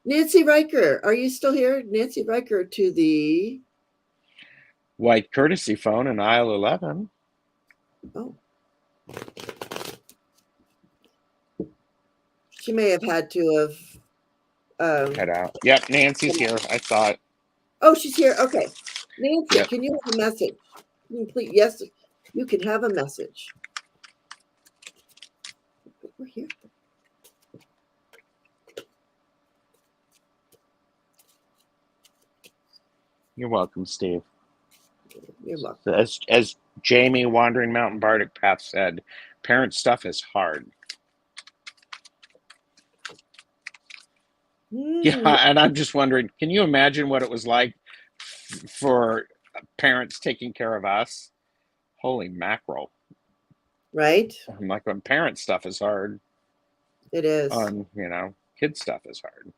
Nancy Riker, are you still here? Nancy Riker to the White courtesy phone in aisle 11. oh. She may have had to have Head out. Yep, Nancy's here. I saw it. oh, she's here. Okay. Nancy, Yep. can you have a message? Please, yes, you can have a message. We're here. You're welcome, Steve. You're welcome. As Jamie, Wandering Mountain Bardic Path said, parent stuff is hard. Yeah, and I'm just wondering, can you imagine what it was like for parents taking care of us? Holy mackerel. Right? I'm like, when parent stuff is hard, It is. kid stuff is hard.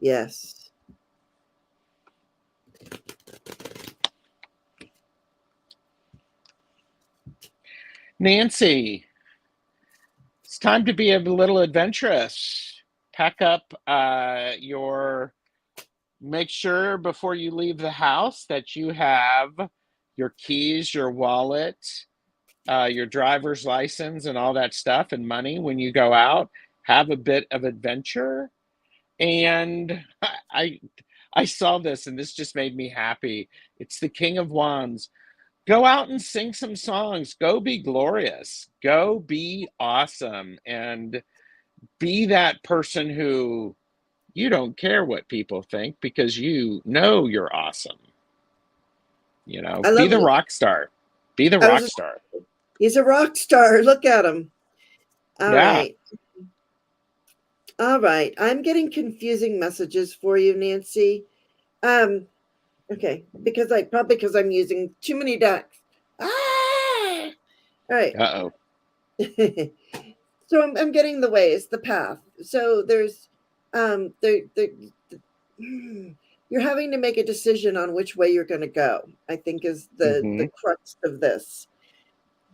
Yes. Nancy, it's time to be a little adventurous. Pack up make sure before you leave the house that you have your keys, your wallet, your driver's license, and all that stuff, and money when you go out. Have a bit of adventure. And I saw this, and this just made me happy. It's the King of Wands. Go out and sing some songs. Go be glorious. Go be awesome. And be that person who you don't care what people think because you know you're awesome. I Be love the it. rock star. Be the rock star. He's a rock star. Look at him. All right. All right. I'm getting confusing messages for you, Nancy. Okay, because I'm using too many decks. Ah! All right. Uh-oh. So I'm getting the ways, the path. So there's you're having to make a decision on which way you're going to go, I think is the crux of this.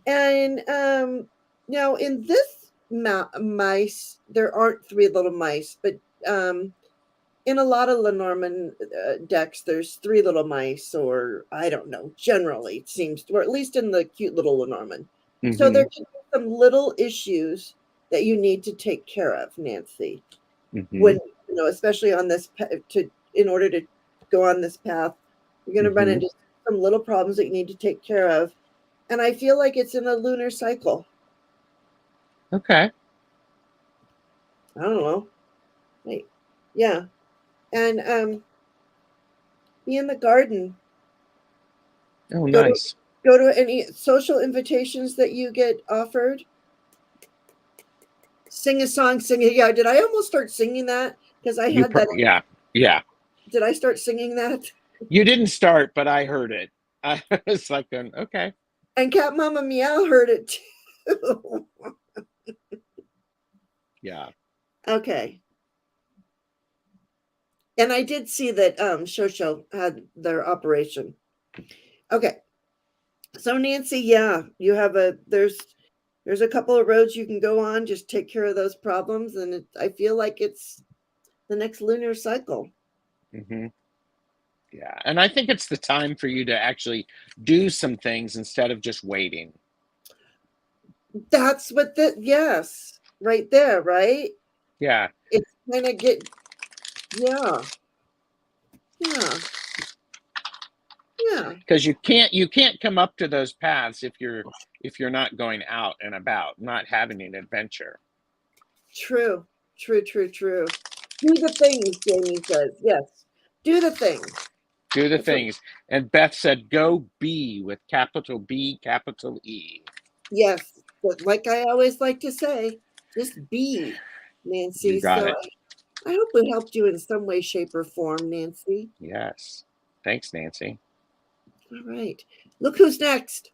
And now in this mice, there aren't three little mice, but in a lot of Lenormand decks, there's three little mice, or I don't know, generally it seems, or at least in the cute little Lenormand. So there can be some little issues that you need to take care of, Nancy, when, especially on this, in order to go on this path, you're going to run into some little problems that you need to take care of. And I feel like it's in a lunar cycle. Okay. I don't know. Wait. Yeah. And be in the garden. Oh, nice. Go to any social invitations that you get offered. Sing a song, sing it. Yeah, did I almost start singing that? Because I had that. Yeah. Did I start singing that? You didn't start, but I heard it. I was like, okay. And Cat Mama Meow heard it too. Yeah. Okay. And I did see that Shosho had their operation. Okay. So Nancy, yeah, you have there's a couple of roads you can go on. Just take care of those problems, and I feel like it's the next lunar cycle. Yeah, and I think it's the time for you to actually do some things instead of just waiting. That's what yes, right there, right? Yeah. It's kind of yeah. Because you can't come up to those paths if you're not going out and about, not having an adventure. True. Do the things, Jamie says. Yes. Do the things. Do the things. And Beth said, go be with capital B, capital E. Yes. But like I always like to say, just be, Nancy. You got it. I hope we helped you in some way, shape, or form, Nancy. Yes. Thanks, Nancy. All right. Look who's next.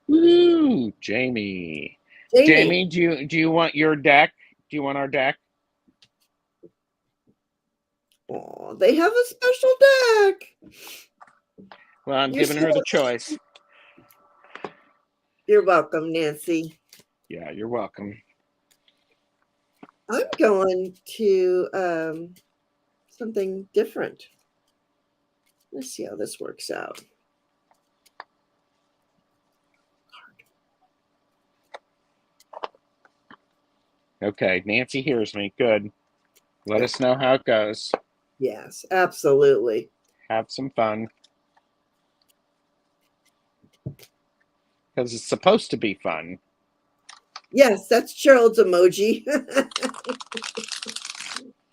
Woo, Jamie. Jamie, do you want your deck? Do you want our deck? Oh, they have a special deck. Well, I'm You're giving her so the choice. You're welcome, Nancy. Yeah, you're welcome. I'm going to something different. Let's see how this works out. Okay, Nancy hears me. Good. Let us know how it goes. Yes, absolutely. Have some fun. Because it's supposed to be fun. Yes, that's Gerald's emoji.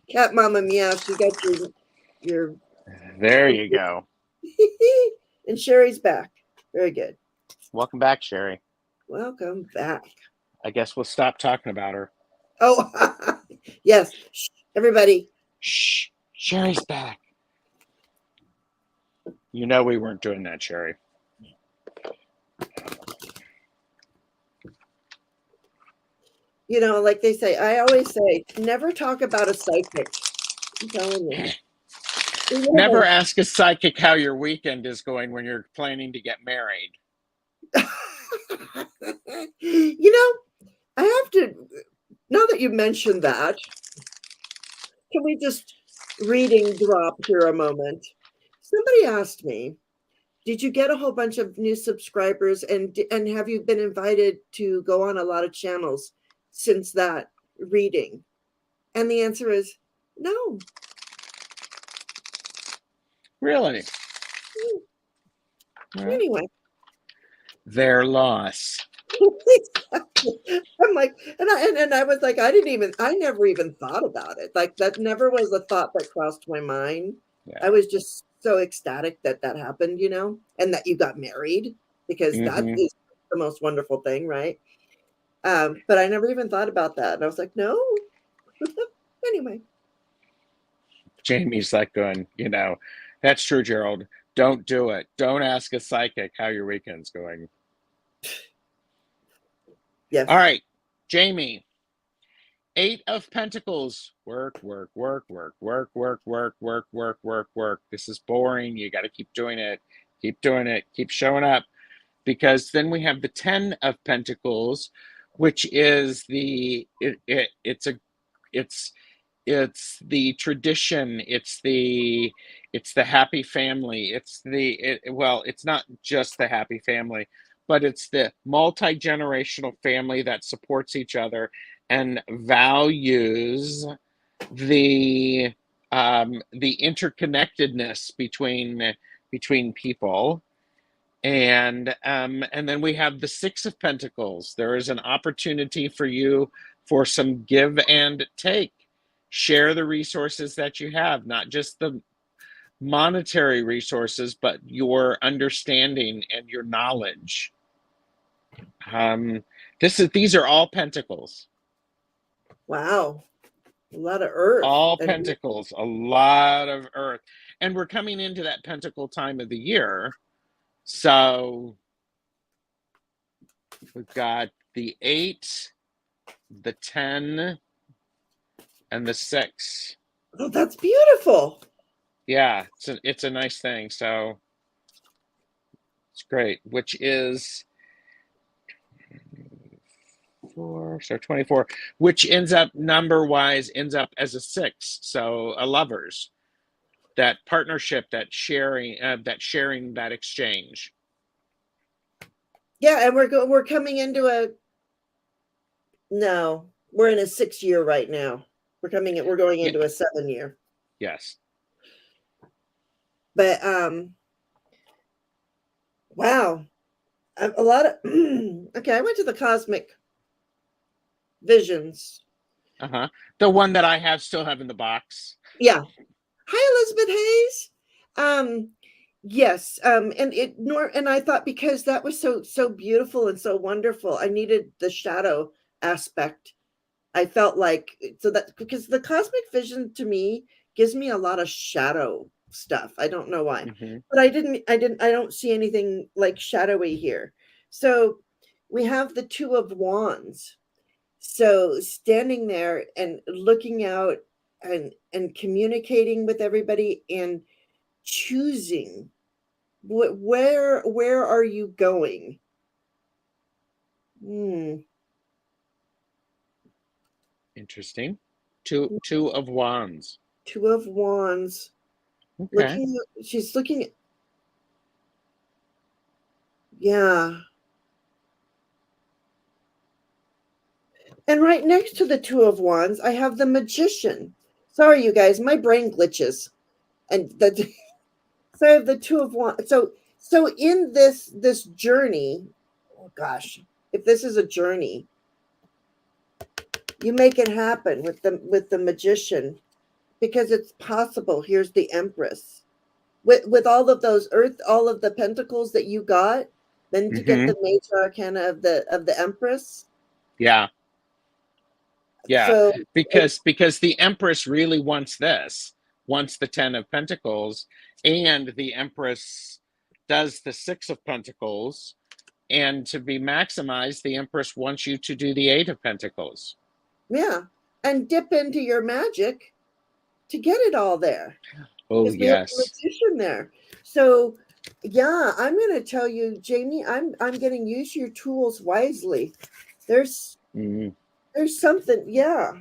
Cat Mama meows. You got your There you go. and Sherry's back. Very good. Welcome back, Sherry. Welcome back. I guess we'll stop talking about her. Oh, yes. Shh, everybody. Shh, Sherry's back. You know we weren't doing that, Sherry. You know, like they say, I always say, never talk about a psychic. I'm telling you. Never ask a psychic how your weekend is going when you're planning to get married. You know, I have to, now that you mentioned that, can we just reading drop here a moment? Somebody asked me, did you get a whole bunch of new subscribers and have you been invited to go on a lot of channels since that reading? And the answer is no. Really? Anyway. Their loss. I'm like, and I was like, I never even thought about it. Like that never was a thought that crossed my mind. Yeah. I was just so ecstatic that happened, you know, and that you got married because that is the most wonderful thing, right? But I never even thought about that. And I was like, no. Anyway. Jamie's like going, you know, that's true, Gerald. Don't do it. Don't ask a psychic how your weekend's going. Yes. All right, Jamie. 8 of Pentacles. Work, work, work, work, work, work, work, work, work, work, work. This is boring. You got to keep doing it. Keep doing it. Keep showing up. Because then we have the 10 of Pentacles, which is it's the tradition, it's the happy family, it's not just the happy family, but it's the multi-generational family that supports each other and values the interconnectedness between people. And then we have the 6 of Pentacles. There is an opportunity for you for some give and take. Share the resources that you have, not just the monetary resources, but your understanding and your knowledge. These are all Pentacles. Wow. A lot of earth. All Pentacles, a lot of earth. And we're coming into that Pentacle time of the year. So we've got the 8, the 10, and the 6. Oh, that's beautiful. Yeah, it's a nice thing. So it's great, which is 24, which ends up number-wise ends up as a 6. So a lovers, that partnership, that sharing, that exchange. Yeah, and we're coming into we're in a 6-year right now. We're going into a 7-year. Yes. But wow. A lot of okay, I went to the Cosmic Visions. The one that I still have in the box. Yeah. Hi, Elizabeth Hayes. Yes. And I thought, because that was so beautiful and so wonderful, I needed the shadow aspect. I felt like, so that, because the Cosmic Vision to me gives me a lot of shadow stuff. I don't know why, but I don't see anything like shadowy here. So we have the 2 of Wands. So standing there and looking out and communicating with everybody and choosing Where are you going? Interesting. Two of wands. Two of wands. Okay. She's looking. Yeah. And right next to the two of wands, I have the magician. Sorry, you guys, my brain glitches. And the so I have the two of wands. So in this journey, oh gosh, if this is a journey, you make it happen with the magician, because it's possible. Here's the Empress. With all of those all of the pentacles that you got, then to get the major arcana of the Empress. Yeah. Yeah. So Because the Empress really wants wants the 10 of Pentacles, and the Empress does the 6 of Pentacles. And to be maximized, the Empress wants you to do the 8 of Pentacles. yeah, and dip into your magic to get it all there. Oh, Because we have the yes. magician there. So yeah, I'm going to tell you, Jamie, I'm getting use your tools wisely. There's something, yeah.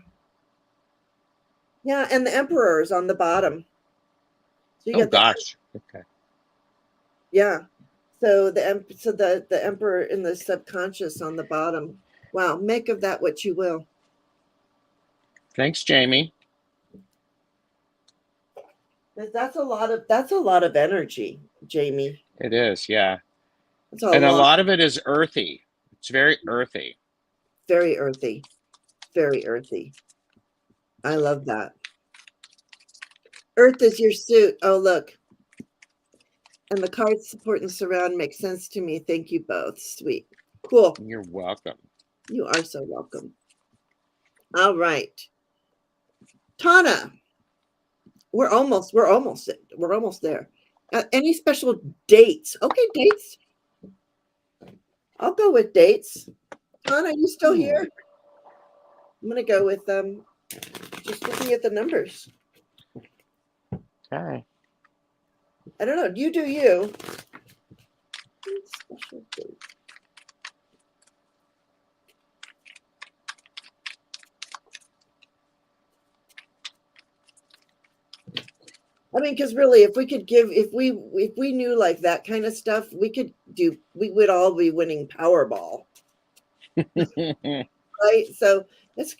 Yeah, and the Emperor is on the bottom. So you Oh, got gosh. Okay. yeah. So the Emperor in the subconscious on the bottom. Wow, make of that what you will. Thanks, Jamie. That's a lot of energy, Jamie. It is, yeah. That's a And a lot. lot of it is earthy. It's very earthy. Very earthy. Very earthy. I love that. Earth is your suit. Oh, look. And the cards support and surround make sense to me. Thank you both. Sweet. Cool. You're welcome. You are so welcome. All right. Tana. We're almost there. Any special dates? Okay, dates. I'll go with dates. Tana, are you still here? I'm gonna go with just looking at the numbers. Okay. I don't know. You do you. Special date. I mean, because really, if we knew like that kind of stuff, we would all be winning Powerball, right? So it's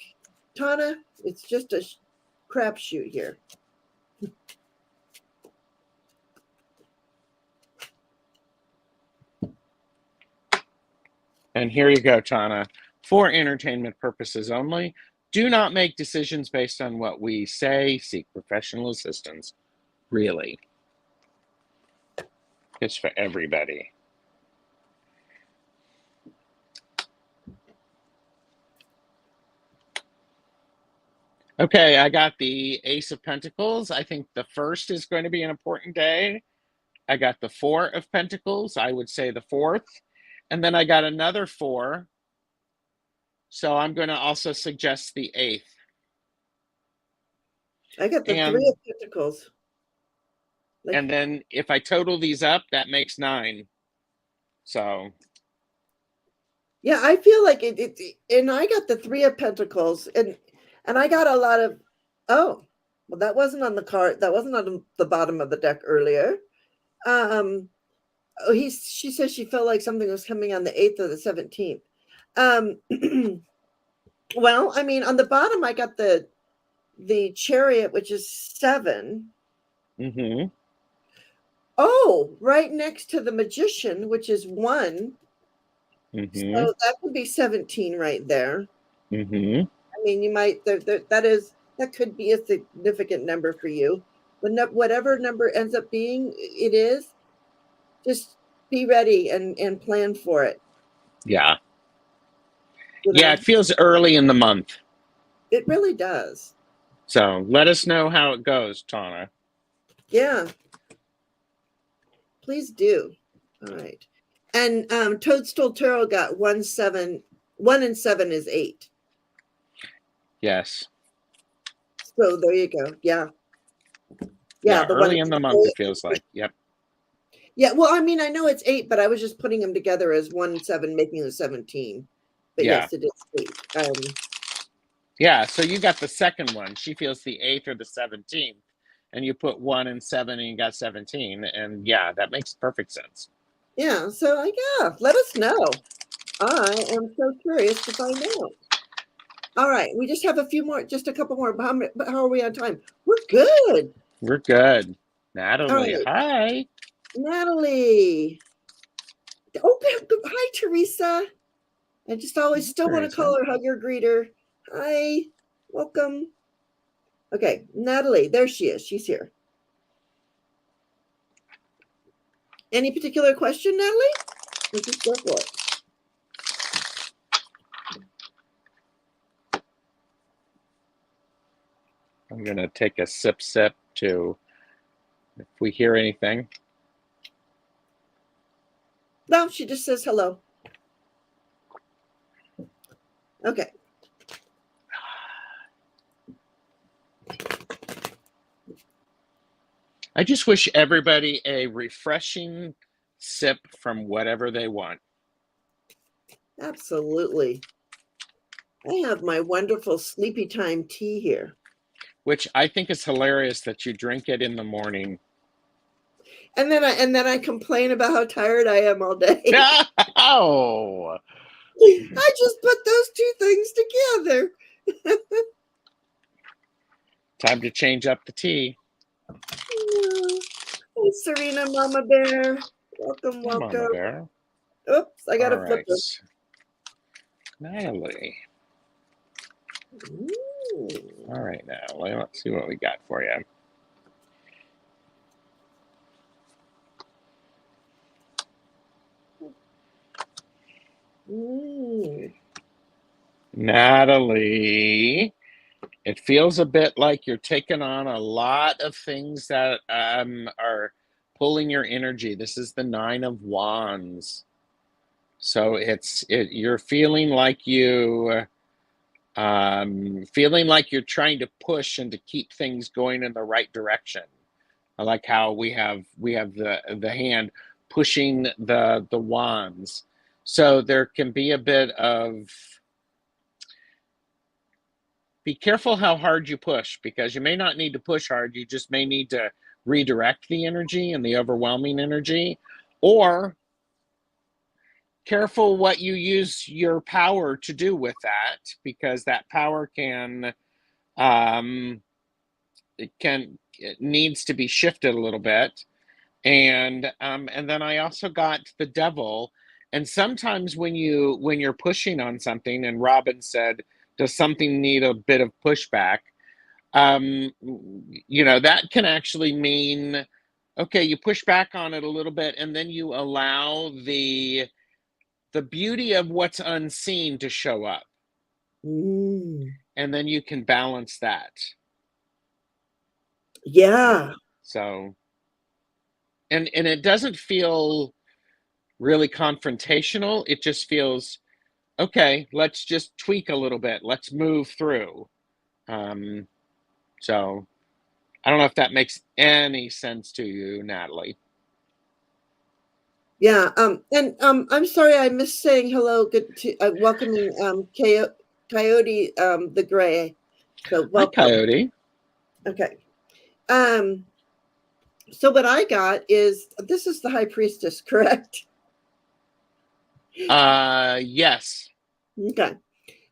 Tana. It's just a crapshoot here. And here you go, Tana. For entertainment purposes only, do not make decisions based on what we say. Seek professional assistance. Really. It's for everybody. Okay, I got the Ace of Pentacles. I think the first is going to be an important day. I got the Four of Pentacles. I would say the fourth. And then I got another 4. So I'm going to also suggest the 8th. I got the Three of Pentacles. And then if I total these up, that makes 9. So yeah, I feel like it and I got the Three of Pentacles, and I got a lot of, oh, well, that wasn't on the card. That wasn't on the bottom of the deck earlier. She says she felt like something was coming on the 8th or the 17th. Well, I mean, on the bottom, I got the Chariot, which is 7. Oh, right next to the Magician, which is 1. So that could be 17 right there. I mean, you might that could be a significant number for you. But whatever number ends up being, it is. Just be ready and plan for it. yeah. You know? Yeah, it feels early in the month. It really does. So let us know how it goes, Tana. Yeah. Please do. All right. And Toadstool Tarot got 1, 7. 1 and 7 is 8. Yes. So there you go. Yeah. Yeah, early in the month, it feels like. Yep. Yeah, well, I mean, I know it's 8, but I was just putting them together as 1 and 7, making the 17. But Yeah. yes, it is 8. Yeah, so you got the second one. She feels the 8th or the 17th. And you put 1 and 7 and you got 17. And yeah, that makes perfect sense. Yeah, so like, yeah, let us know. I am so curious to find out. All right, we just have a few more, just a couple more. How are we on time? We're good. We're good. All Natalie, right, hi. Natalie. Oh, hi, Teresa. I just always still want to Teresa. call her hugger greeter. Hi, welcome. Okay, Natalie, there she is. She's here. Any particular question, Natalie? Or just go for it. I'm going to take a sip to if we hear anything. No, she just says hello. Okay. I just wish everybody a refreshing sip from whatever they want. Absolutely. I have my wonderful sleepy time tea here. Which I think is hilarious that you drink it in the morning. And then I complain about how tired I am all day. Oh! I just put those two things together. Time to change up the tea. Hey, Serena, Mama Bear. Welcome, Hey, Mama welcome. Bear. Oops, I got All to flip right. this. Natalie. Ooh. All right, now let's see what we got for you. Natalie, it feels a bit like you're taking on a lot of things that are pulling your energy. This is the 9 of Wands. So you're feeling like feeling like you're trying to push and to keep things going in the right direction. I like how we have the hand pushing the wands. So there can be a bit of be careful how hard you push, because you may not need to push hard. You just may need to redirect the energy and the overwhelming energy, or careful what you use your power to do with that, because that power um, it needs to be shifted a little bit. And then I also got the devil. And sometimes when you're pushing on something, and Robin said, does something need a bit of pushback? That can actually mean, okay, you push back on it a little bit, and then you allow the beauty of what's unseen to show up. And then you can balance that. Yeah. So, and it doesn't feel really confrontational. It just feels, okay, let's just tweak a little bit. Let's move through. So I don't know if that makes any sense to you, Natalie. Yeah. I'm sorry I missed saying hello. Good to welcoming Coyote the Gray. So Hi, welcome. Coyote. Okay. So what I got is, this is the High Priestess, correct? Yes. Okay.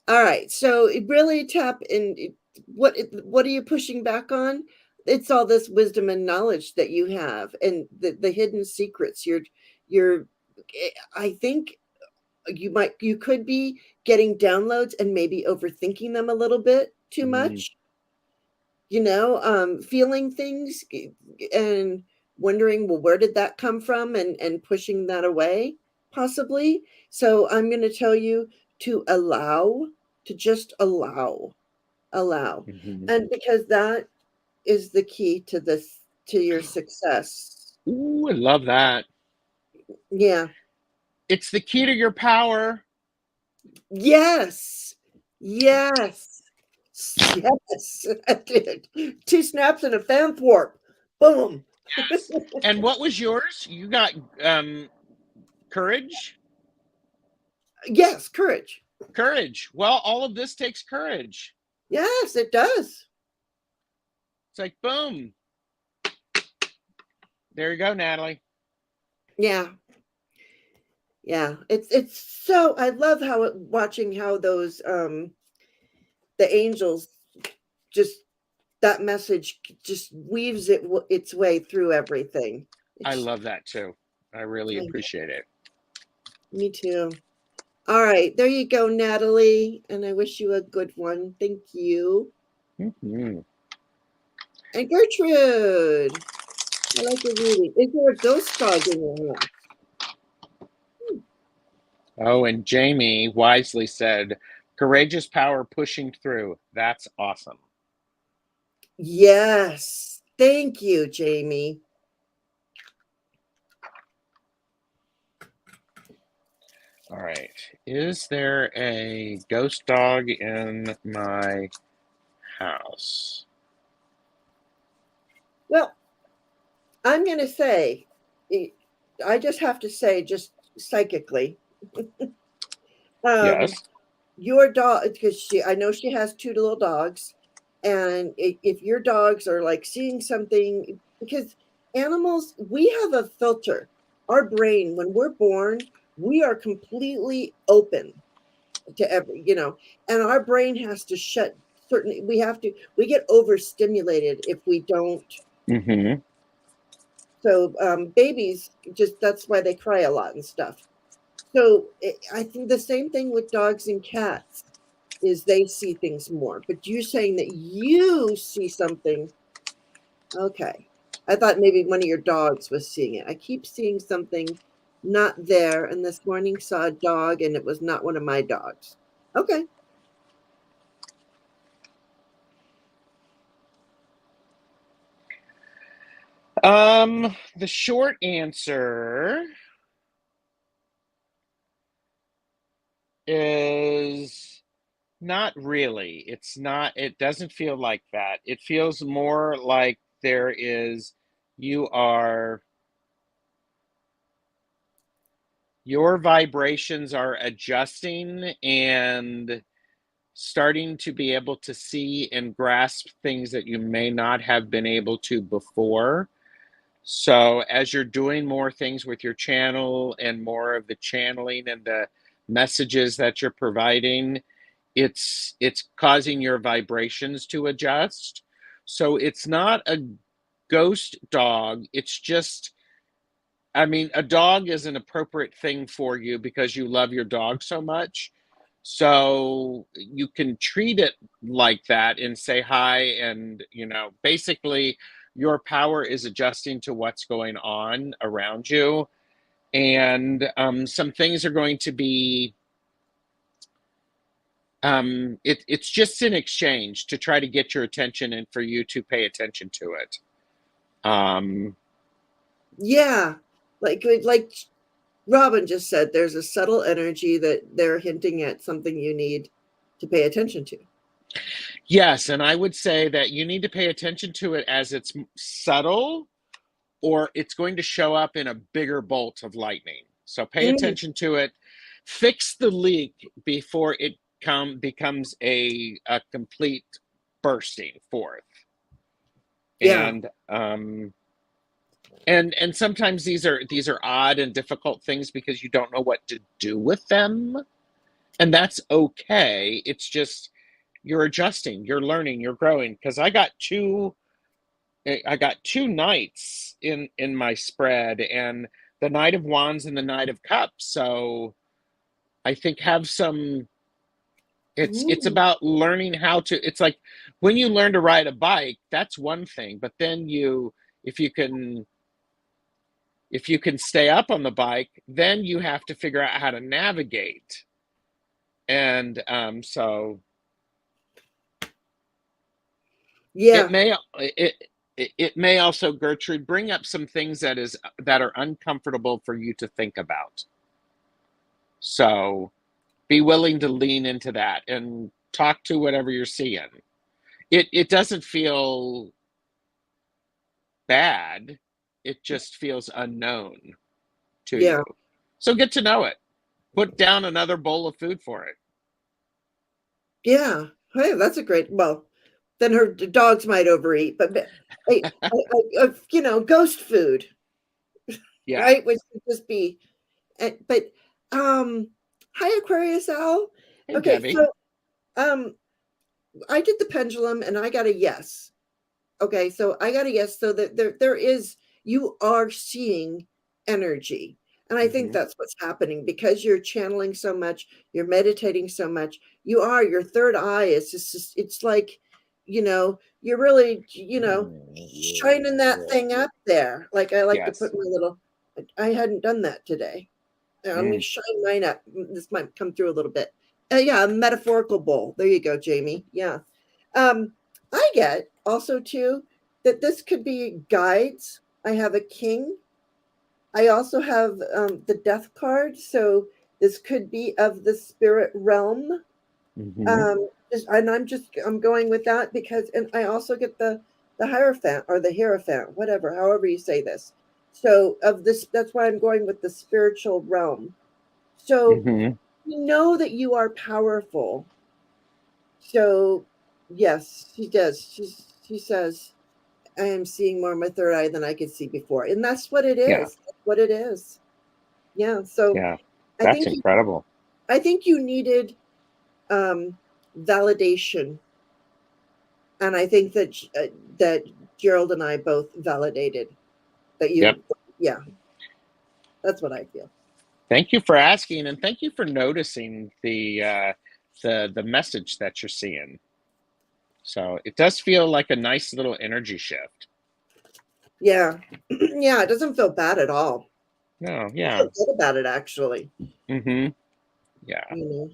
All right. So it really tap in. What are you pushing back on? It's all this wisdom and knowledge that you have, and the hidden secrets. I think you could be getting downloads and maybe overthinking them a little bit too much. Feeling things and wondering, well, where did that come from, and pushing that away, possibly. So I'm going to tell you to just allow. And because that is the key to your success. Ooh, I love that. Yeah. It's the key to your power. Yes. Yes. Yes. I did. 2 snaps and a fan warp. Boom. Yes. And what was yours? You got courage? Yes, courage. Courage. Well, all of this takes courage. Yes, it does. It's like, boom. There you go, Natalie. Yeah. Yeah. It's so I love how watching how those the angels just that message just weaves its way through everything. I It's love that too. I really yeah, appreciate it. me too. All right, there you go, Natalie, and I wish you a good one. Thank you. Mm-hmm. And Gertrude, I like your reading. Is there a ghost dog in your house? Oh, and Jamie wisely said, courageous power pushing through. That's awesome. Yes. Thank you, Jamie. All right. Is there a ghost dog in my house? Well, I'm going to say, I just have to say, just psychically, Yes. your dog, because I know she has two little dogs, and if your dogs are like seeing something, because animals, we have a filter. Our brain, when we're born, we are completely open to every, and our brain has to shut certain. We get overstimulated if we don't. Mm-hmm. So babies just that's why they cry a lot and stuff. So I think the same thing with dogs and cats is they see things more. But you saying that you see something, okay. I thought maybe one of your dogs was seeing it. I keep seeing something not there, and this morning saw a dog, and it was not one of my dogs. Okay. The short answer is not really. It's not, it doesn't feel like that. It feels more like there is, you are, your vibrations are adjusting and starting to be able to see and grasp things that you may not have been able to before. So as you're doing more things with your channel and more of the channeling and the messages that you're providing, it's causing your vibrations to adjust. So it's not a ghost dog. It's just, I mean, a dog is an appropriate thing for you because you love your dog so much. So you can treat it like that and say hi. And, basically, your power is adjusting to what's going on around you. And some things are going to be, it's just an exchange to try to get your attention and for you to pay attention to it. Um, Yeah. Like Robin just said, there's a subtle energy that they're hinting at something you need to pay attention to. Yes, and I would say that you need to pay attention to it as it's subtle, or it's going to show up in a bigger bolt of lightning. So pay Mm, attention to it. Fix the leak before it becomes a complete bursting forth. yeah. And sometimes these are odd and difficult things because you don't know what to do with them, and that's okay. It's just you're adjusting, you're learning, you're growing. Because I got two knights in my spread, and the Knight of Wands and the Knight of Cups. So I think have some. It's Ooh. about learning how to. It's like when you learn to ride a bike, that's one thing. But then if you can, if you can stay up on the bike, then you have to figure out how to navigate. And so it Yeah. may it may also, Gertrude, bring up some things that are uncomfortable for you to think about. So be willing to lean into that and talk to whatever you're seeing. It doesn't feel bad. it just feels unknown to Yeah. you. So get to know it. Put down another bowl of food for it. Yeah. Hey, that's a great, well, then her dogs might overeat, but ghost food, Yeah. right? Which would just be, but, um, hi, Aquarius Owl. Hey, Okay, Debbie. so, um, I did the pendulum and I got a yes. Okay, so I got a yes. So that there is, you are seeing energy. And I think Hmm. that's what's happening because you're channeling so much, you're meditating so much. Your third eye is just it's like, you're really, shining that thing up there. Like I like to put Yes. my little, I hadn't done that today. Let me Mm. shine mine up. This might come through a little bit. Yeah, a metaphorical bowl. There you go, Jamie. Yeah. Um, I get also too that this could be guides. I have a king. I also have the death card. So this could be of the spirit realm. Hmm. I'm going with that because, and I also get the Hierophant or the Hierophant, whatever, however you say this. So of this, that's why I'm going with the spiritual realm. So Hmm. you know that you are powerful. So yes, she does. She says, I am seeing more in my third eye than I could see before. And that's what it Yeah. is. That's what it is. Yeah. So Yeah. I That's think incredible. I think you needed um validation. And I think that Gerald and I both validated that Yep. you, yeah, that's what I feel. Thank you for asking, and thank you for noticing the message that you're seeing. So it does feel like a nice little energy shift. Yeah. Yeah, it doesn't feel bad at all. No, I yeah. feel good about it actually. Hmm. Yeah.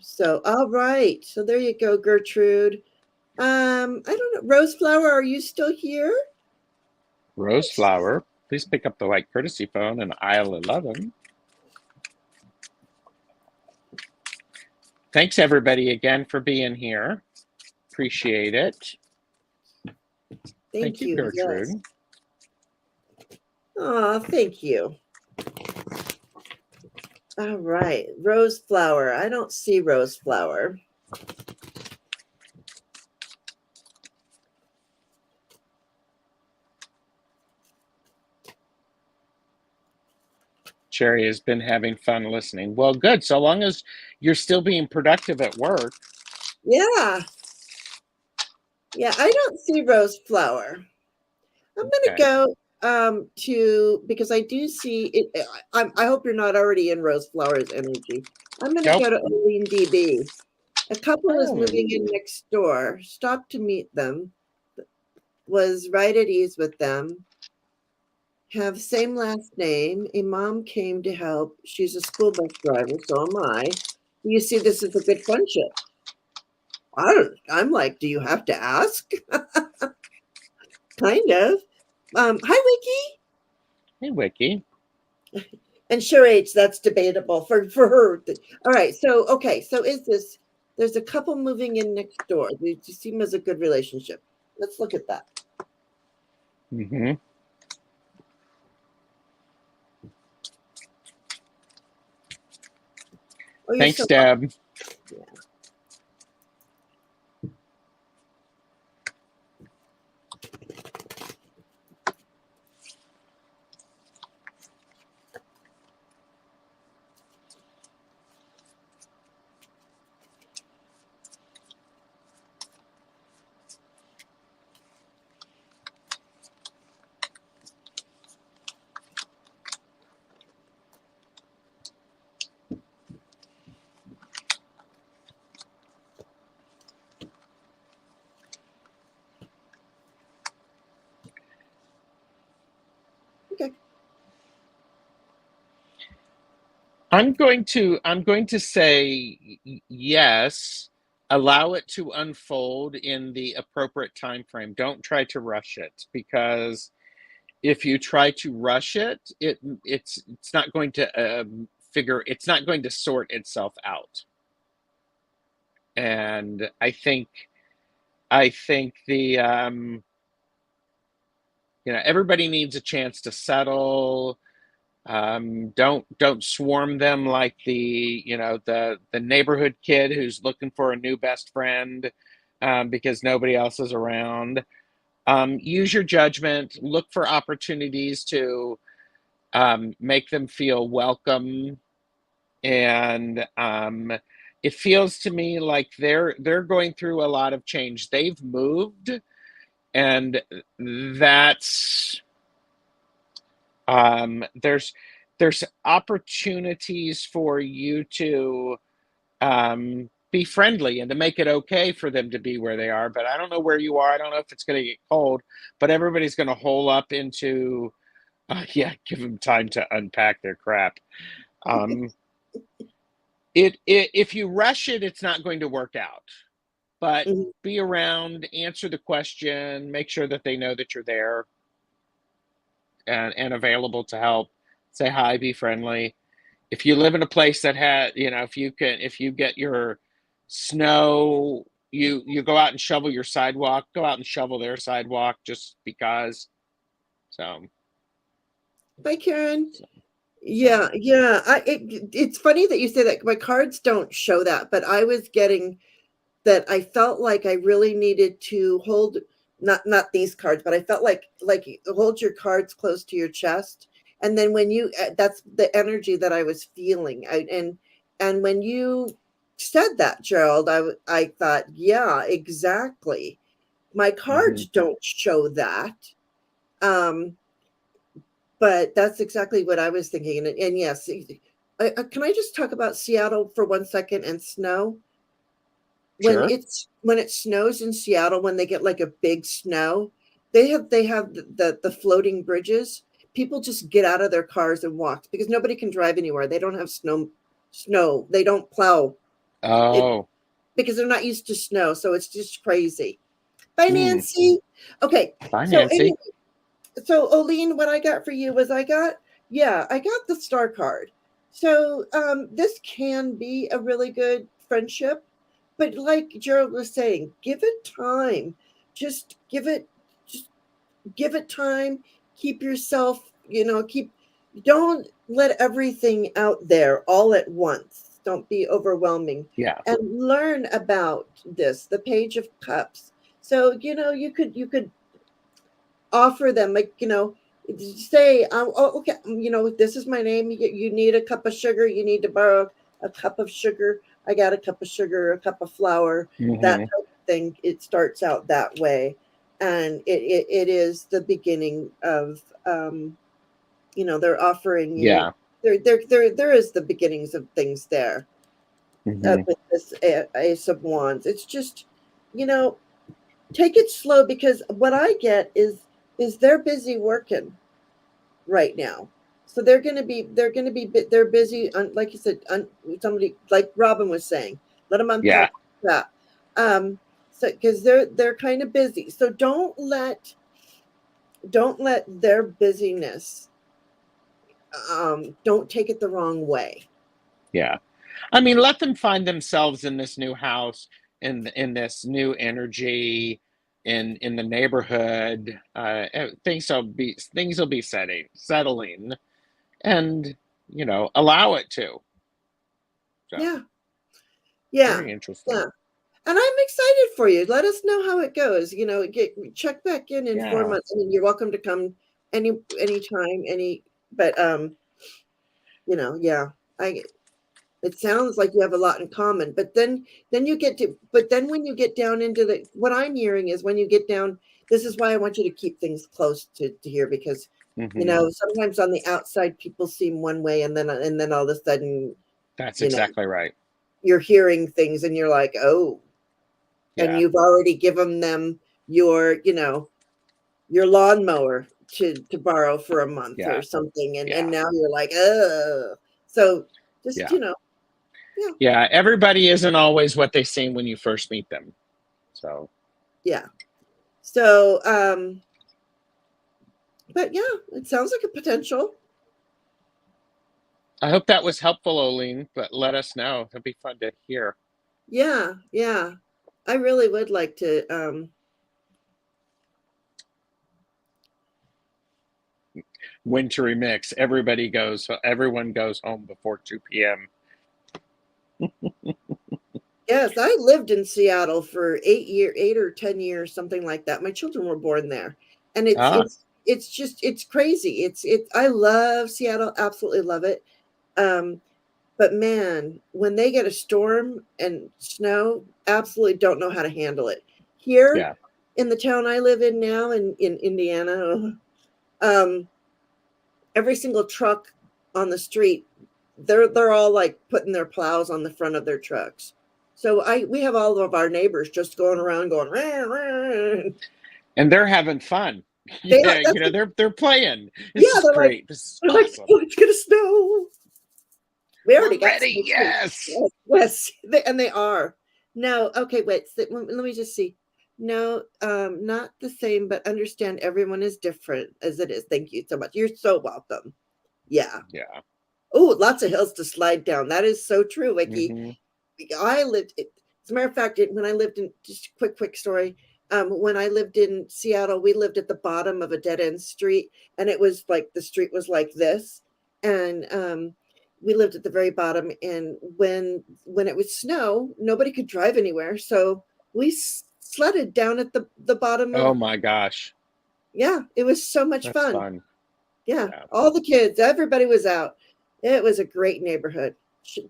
So all right. So there you go, Gertrude. I don't know. Roseflower, are you still here? Rose flower, please pick up the white courtesy phone in aisle 11. Thanks everybody again for being here. Appreciate it. Thank Thank you, you. Yes. Gertrude. Oh, thank you. All right. Roseflower. I don't see Roseflower. Cherry has been having fun listening. Well, good. So long as you're still being productive at work. Yeah. Yeah, I don't see Roseflower. I'm gonna Okay. go to, because I do see it. I hope you're not already in Roseflower's energy. I'm gonna Nope. go to Oline DB. A couple is Oh. moving in next door. Stopped to meet them. Was right at ease with them. Have same last name. A mom came to help. She's a school bus driver, so am I. You see, this is a good friendship. I'm like, do you have to ask? Kind of. Hi, Wiki. Hey, Wiki. And sure age, that's debatable for her. All right. So okay. So is this? There's a couple moving in next door. They seem as a good relationship. Let's look at that. Hmm. Oh, you're Thanks, so Deb. yeah. Okay. I'm going to say yes. Allow it to unfold in the appropriate time frame. Don't try to rush it because if you try to rush it, it's not going to it's not going to sort itself out. And I think the everybody needs a chance to settle. Don't swarm them like the neighborhood kid who's looking for a new best friend, because nobody else is around. Use your judgment. Look for opportunities to make them feel welcome. And it feels to me like they're going through a lot of change. They've moved, and that's there's opportunities for you to be friendly and to make it okay for them to be where they are. But I don't know where you are. I don't know if it's going to get cold, but everybody's going to hole up into, yeah, give them time to unpack their crap. Um, if you rush it, it's not going to work out. But Mhm. be around, answer the question, make sure that they know that you're there and available to help. Say hi, be friendly. If you live in a place that had, if you get your snow, you go out and shovel your sidewalk, go out and shovel their sidewalk just because. So, Bye, Karen. so, so Yeah, yeah. It's funny that you say that. My cards don't show that, but I was getting that I felt like I really needed to hold not these cards, but I felt like you hold your cards close to your chest, and then when you that's the energy that I was feeling. And when you said that, Gerald, I thought, yeah, exactly. My cards mhm. don't show that. Um, but that's exactly what I was thinking. And yes, can I just talk about Seattle for 1 second and snow? Sure. When it snows in Seattle, when they get like a big snow, they have the floating bridges. People just get out of their cars and walk because nobody can drive anywhere. They don't have snow. They don't plow it Oh, because they're not used to snow. So it's just crazy. Bye, hmm. Nancy. Okay. Bye, So Nancy. anyway, so Oline, what I got for you was I got the star card. So this can be a really good friendship, but like Gerald was saying, give it time. Just just give it time. Keep yourself, don't let everything out there all at once. Don't be overwhelming, Yeah, and learn about the Page of Cups. So, you could offer them, like, say, oh, okay, this is my name. You need a cup of sugar, you need to borrow a cup of sugar. I got a cup of sugar, a cup of flour, that hmm, type of thing. It starts out that way, and it is the beginning of, they're offering you, yeah, there is the beginnings of things there, hmm, with this Ace of Wands. It's just, you know take it slow, because what I get is they're busy working right now. So they're busy on, like you said, somebody like Robin was saying, let them yeah, unpack that. So because they're kind of busy. So don't let their busyness, don't take it the wrong way. yeah. I mean, let them find themselves in this new house, in this new energy, in the neighborhood. Things will be settling, and allow it to. So Yeah, yeah, very interesting. yeah. And I'm excited for you. Let us know how it goes. Check back in Yeah, 4 months. I mean, you're welcome to come anytime, but yeah. I It sounds like you have a lot in common, but then when you get down into what I'm hearing is, when you get down, this is why I want you to keep things close to here, because hmm, sometimes on the outside people seem one way, and then all of a sudden, that's you know, exactly right. you're hearing things and you're like, oh, and Yeah, you've already given them your lawnmower to borrow for a month or yeah, something, and yeah, now you're like, so just, yeah, yeah, yeah. Everybody isn't always what they seem when you first meet them. So yeah. So, but yeah, it sounds like a potential. I hope that was helpful, Oline. But let us know. It'll be fun to hear. Yeah, yeah. I really would like to wintry mix. Everyone goes home before 2 p.m. Yes, I lived in Seattle for 8 or 10 years, something like that. My children were born there. And Ah, it's crazy. I love Seattle, absolutely love it. But man, when they get a storm and snow, absolutely don't know how to handle it. Here yeah. in the town I live in now in Indiana, um, every single truck on the street, they're all like putting their plows on the front of their trucks. So we have all of our neighbors just going around going, rah, rah. And they're having fun. They are, Yeah, they're playing. yeah, This is great. This is they're like, awesome. oh, it's gonna snow. We We're already got ready. snow too. Yes. Yes, yes, and they are. No, okay, wait. Let me just see. No, not the same, but understand everyone is different as it is. Thank you so much. You're so welcome. Yeah. Yeah. Oh, lots of hills to slide down. That is so true, Wiki. Hmm. I lived, as a matter of fact, when I lived in, just a quick story. When I lived in Seattle, we lived at the bottom of a dead end street, and it was like the street was like this, and we lived at the very bottom. And when it would snow, nobody could drive anywhere, so we sledded down at the bottom Oh of. my gosh. Yeah, it was so much That's fun. fun. Yeah, Yeah. all the kids, everybody was out. It was a great neighborhood.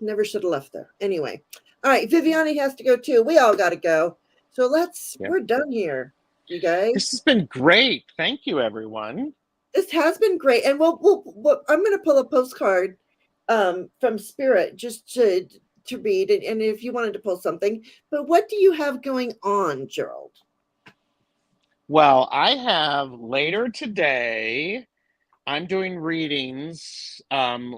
Never should have left there. Anyway, all right, Viviani has to go too. We all got to go. So Yeah. we're done here, you guys. This has been great. Thank you, everyone. This has been great. And I'm going to pull a postcard from Spirit just to read. And if you wanted to pull something, but what do you have going on, Gerald? Well, I have later today, I'm doing readings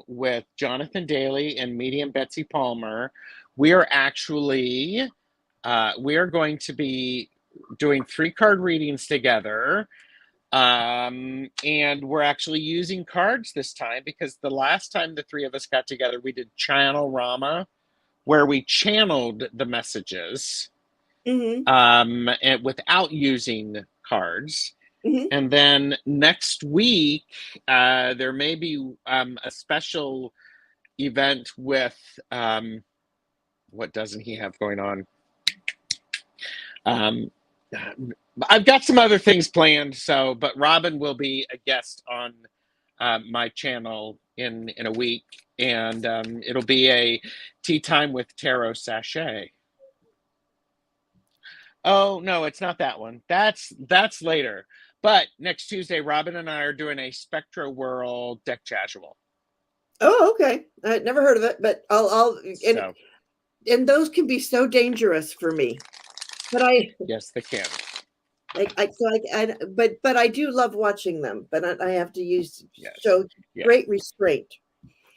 with Jonathan Daly and medium Betsy Palmer. We are actually we are going to be doing 3 card readings together. And we're actually using cards this time because the last time the three of us got together, we did Channel Rama, where we channeled the messages Mm-hmm. and without using cards. Mm-hmm. And then next week, there may be a special event with what doesn't he have going on? Um, I've got some other things planned, but Robin will be a guest on my channel in a week, and it'll be a tea time with TarotStache. Oh no, it's not that one. That's later. But next Tuesday, Robin and I are doing a Spectro World deck casual. Oh, okay. I never heard of it, but I'll So and those can be so dangerous for me. But yes, they can. but I do love watching them. But I have to Yes, show yeah. great restraint.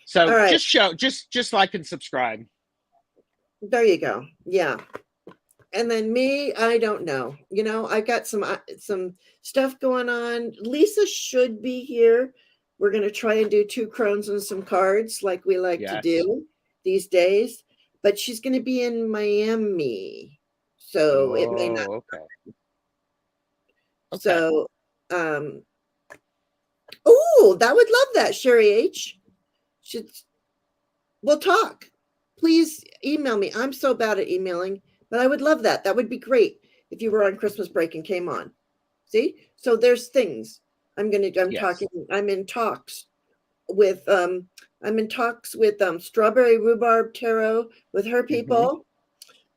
So All right, just like and subscribe. there you go. Yeah, and then me, I don't know. I've got some stuff going on. Lisa should be here. We're gonna try and do 2 crones and some cards like we like to Yes. do these days. But she's gonna be in Miami, so it may not. Oh, okay. Okay. So, oh, that would love that, Sherry H. Should We'll talk. Please email me. I'm so bad at emailing, but I would love that. That would be great if you were on Christmas break and came on. See? So there's things. I'm Yes. talking, with I'm in talks with Strawberry Rhubarb Tarot with her Mm-hmm. people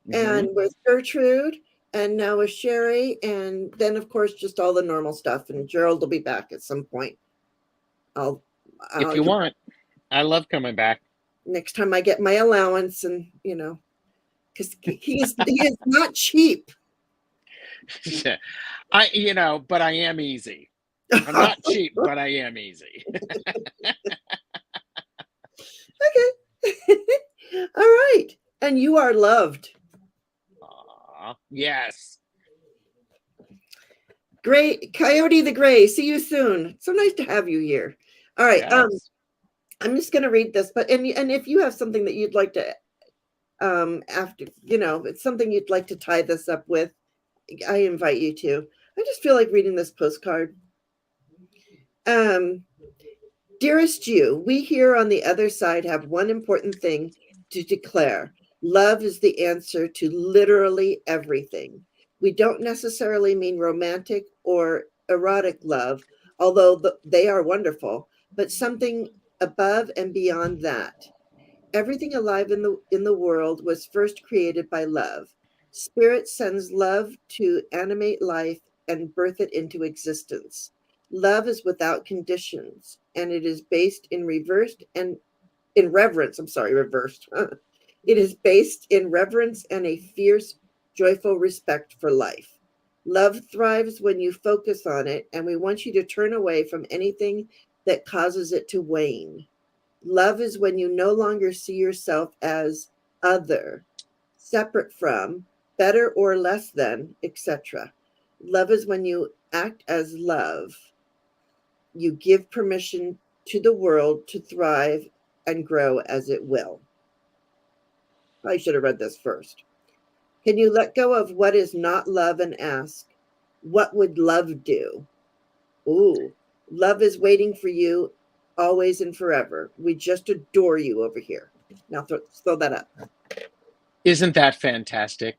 Mm-hmm. and with Gertrude and now with Sherry, and then of course just all the normal stuff. And Gerald will be back at some point. I'll If I'll you want, I love coming back. next time I get my allowance, and because he is not cheap. But I am easy. I'm not cheap, but I am easy. Okay. All right. And you are loved. Aw, yes. Great. Coyote the Gray. See you soon. So nice to have you here. All right. Yes. I'm just gonna read this, but and if you have something that you'd like to after it's something you'd like to tie this up with, I invite you to. I just feel like reading this postcard. Dearest you, we here on the other side have one important thing to declare. Love is the answer to literally everything. We don't necessarily mean romantic or erotic love, although they are wonderful, but something above and beyond that. Everything alive in the world was first created by love. Spirit sends love to animate life and birth it into existence. Love is without conditions, and it is based in reversed and in reverence. I'm sorry, reversed. It is based in reverence and a fierce, joyful respect for life. Love thrives when you focus on it, and we want you to turn away from anything that causes it to wane. Love is when you no longer see yourself as other, separate from, better or less than, etc. Love is when you act as love. You give permission to the world to thrive and grow as it will. I should have read this first. Can you let go of what is not love and ask, what would love do? Ooh, love is waiting for you always and forever. We just adore you over here. Now throw that up. Isn't that fantastic?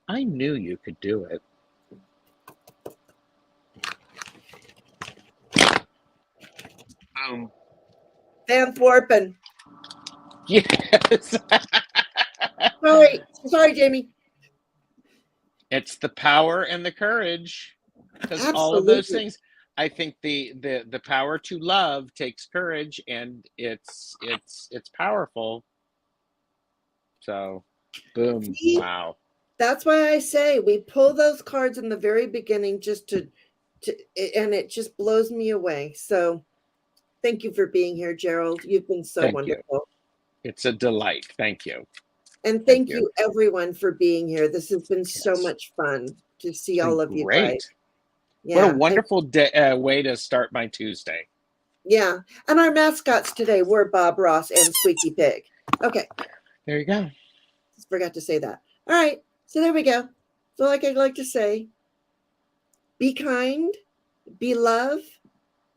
I knew you could do it. Van Thorpen. Yes. Sorry, Jamie. It's the power and the courage, because all of those Absolutely. things. I think the power to love takes courage, and it's powerful. So, boom! See, Wow. that's why I say we pull those cards in the very beginning just to and it just blows me away. So thank you for being here, Gerald. You've been so Thank you. wonderful. It's a delight. Thank you. And Thank thank you. you, everyone, for being here. This has been so Yes, much fun to see it's been all of you guys. great. What a Yeah. wonderful way to start my Tuesday. Yeah. And our mascots today were Bob Ross and Squeaky Pig. Okay. There you go. Just forgot to say that. All right. So there we go. So, like I'd like to say, be kind, be love,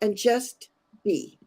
and just be.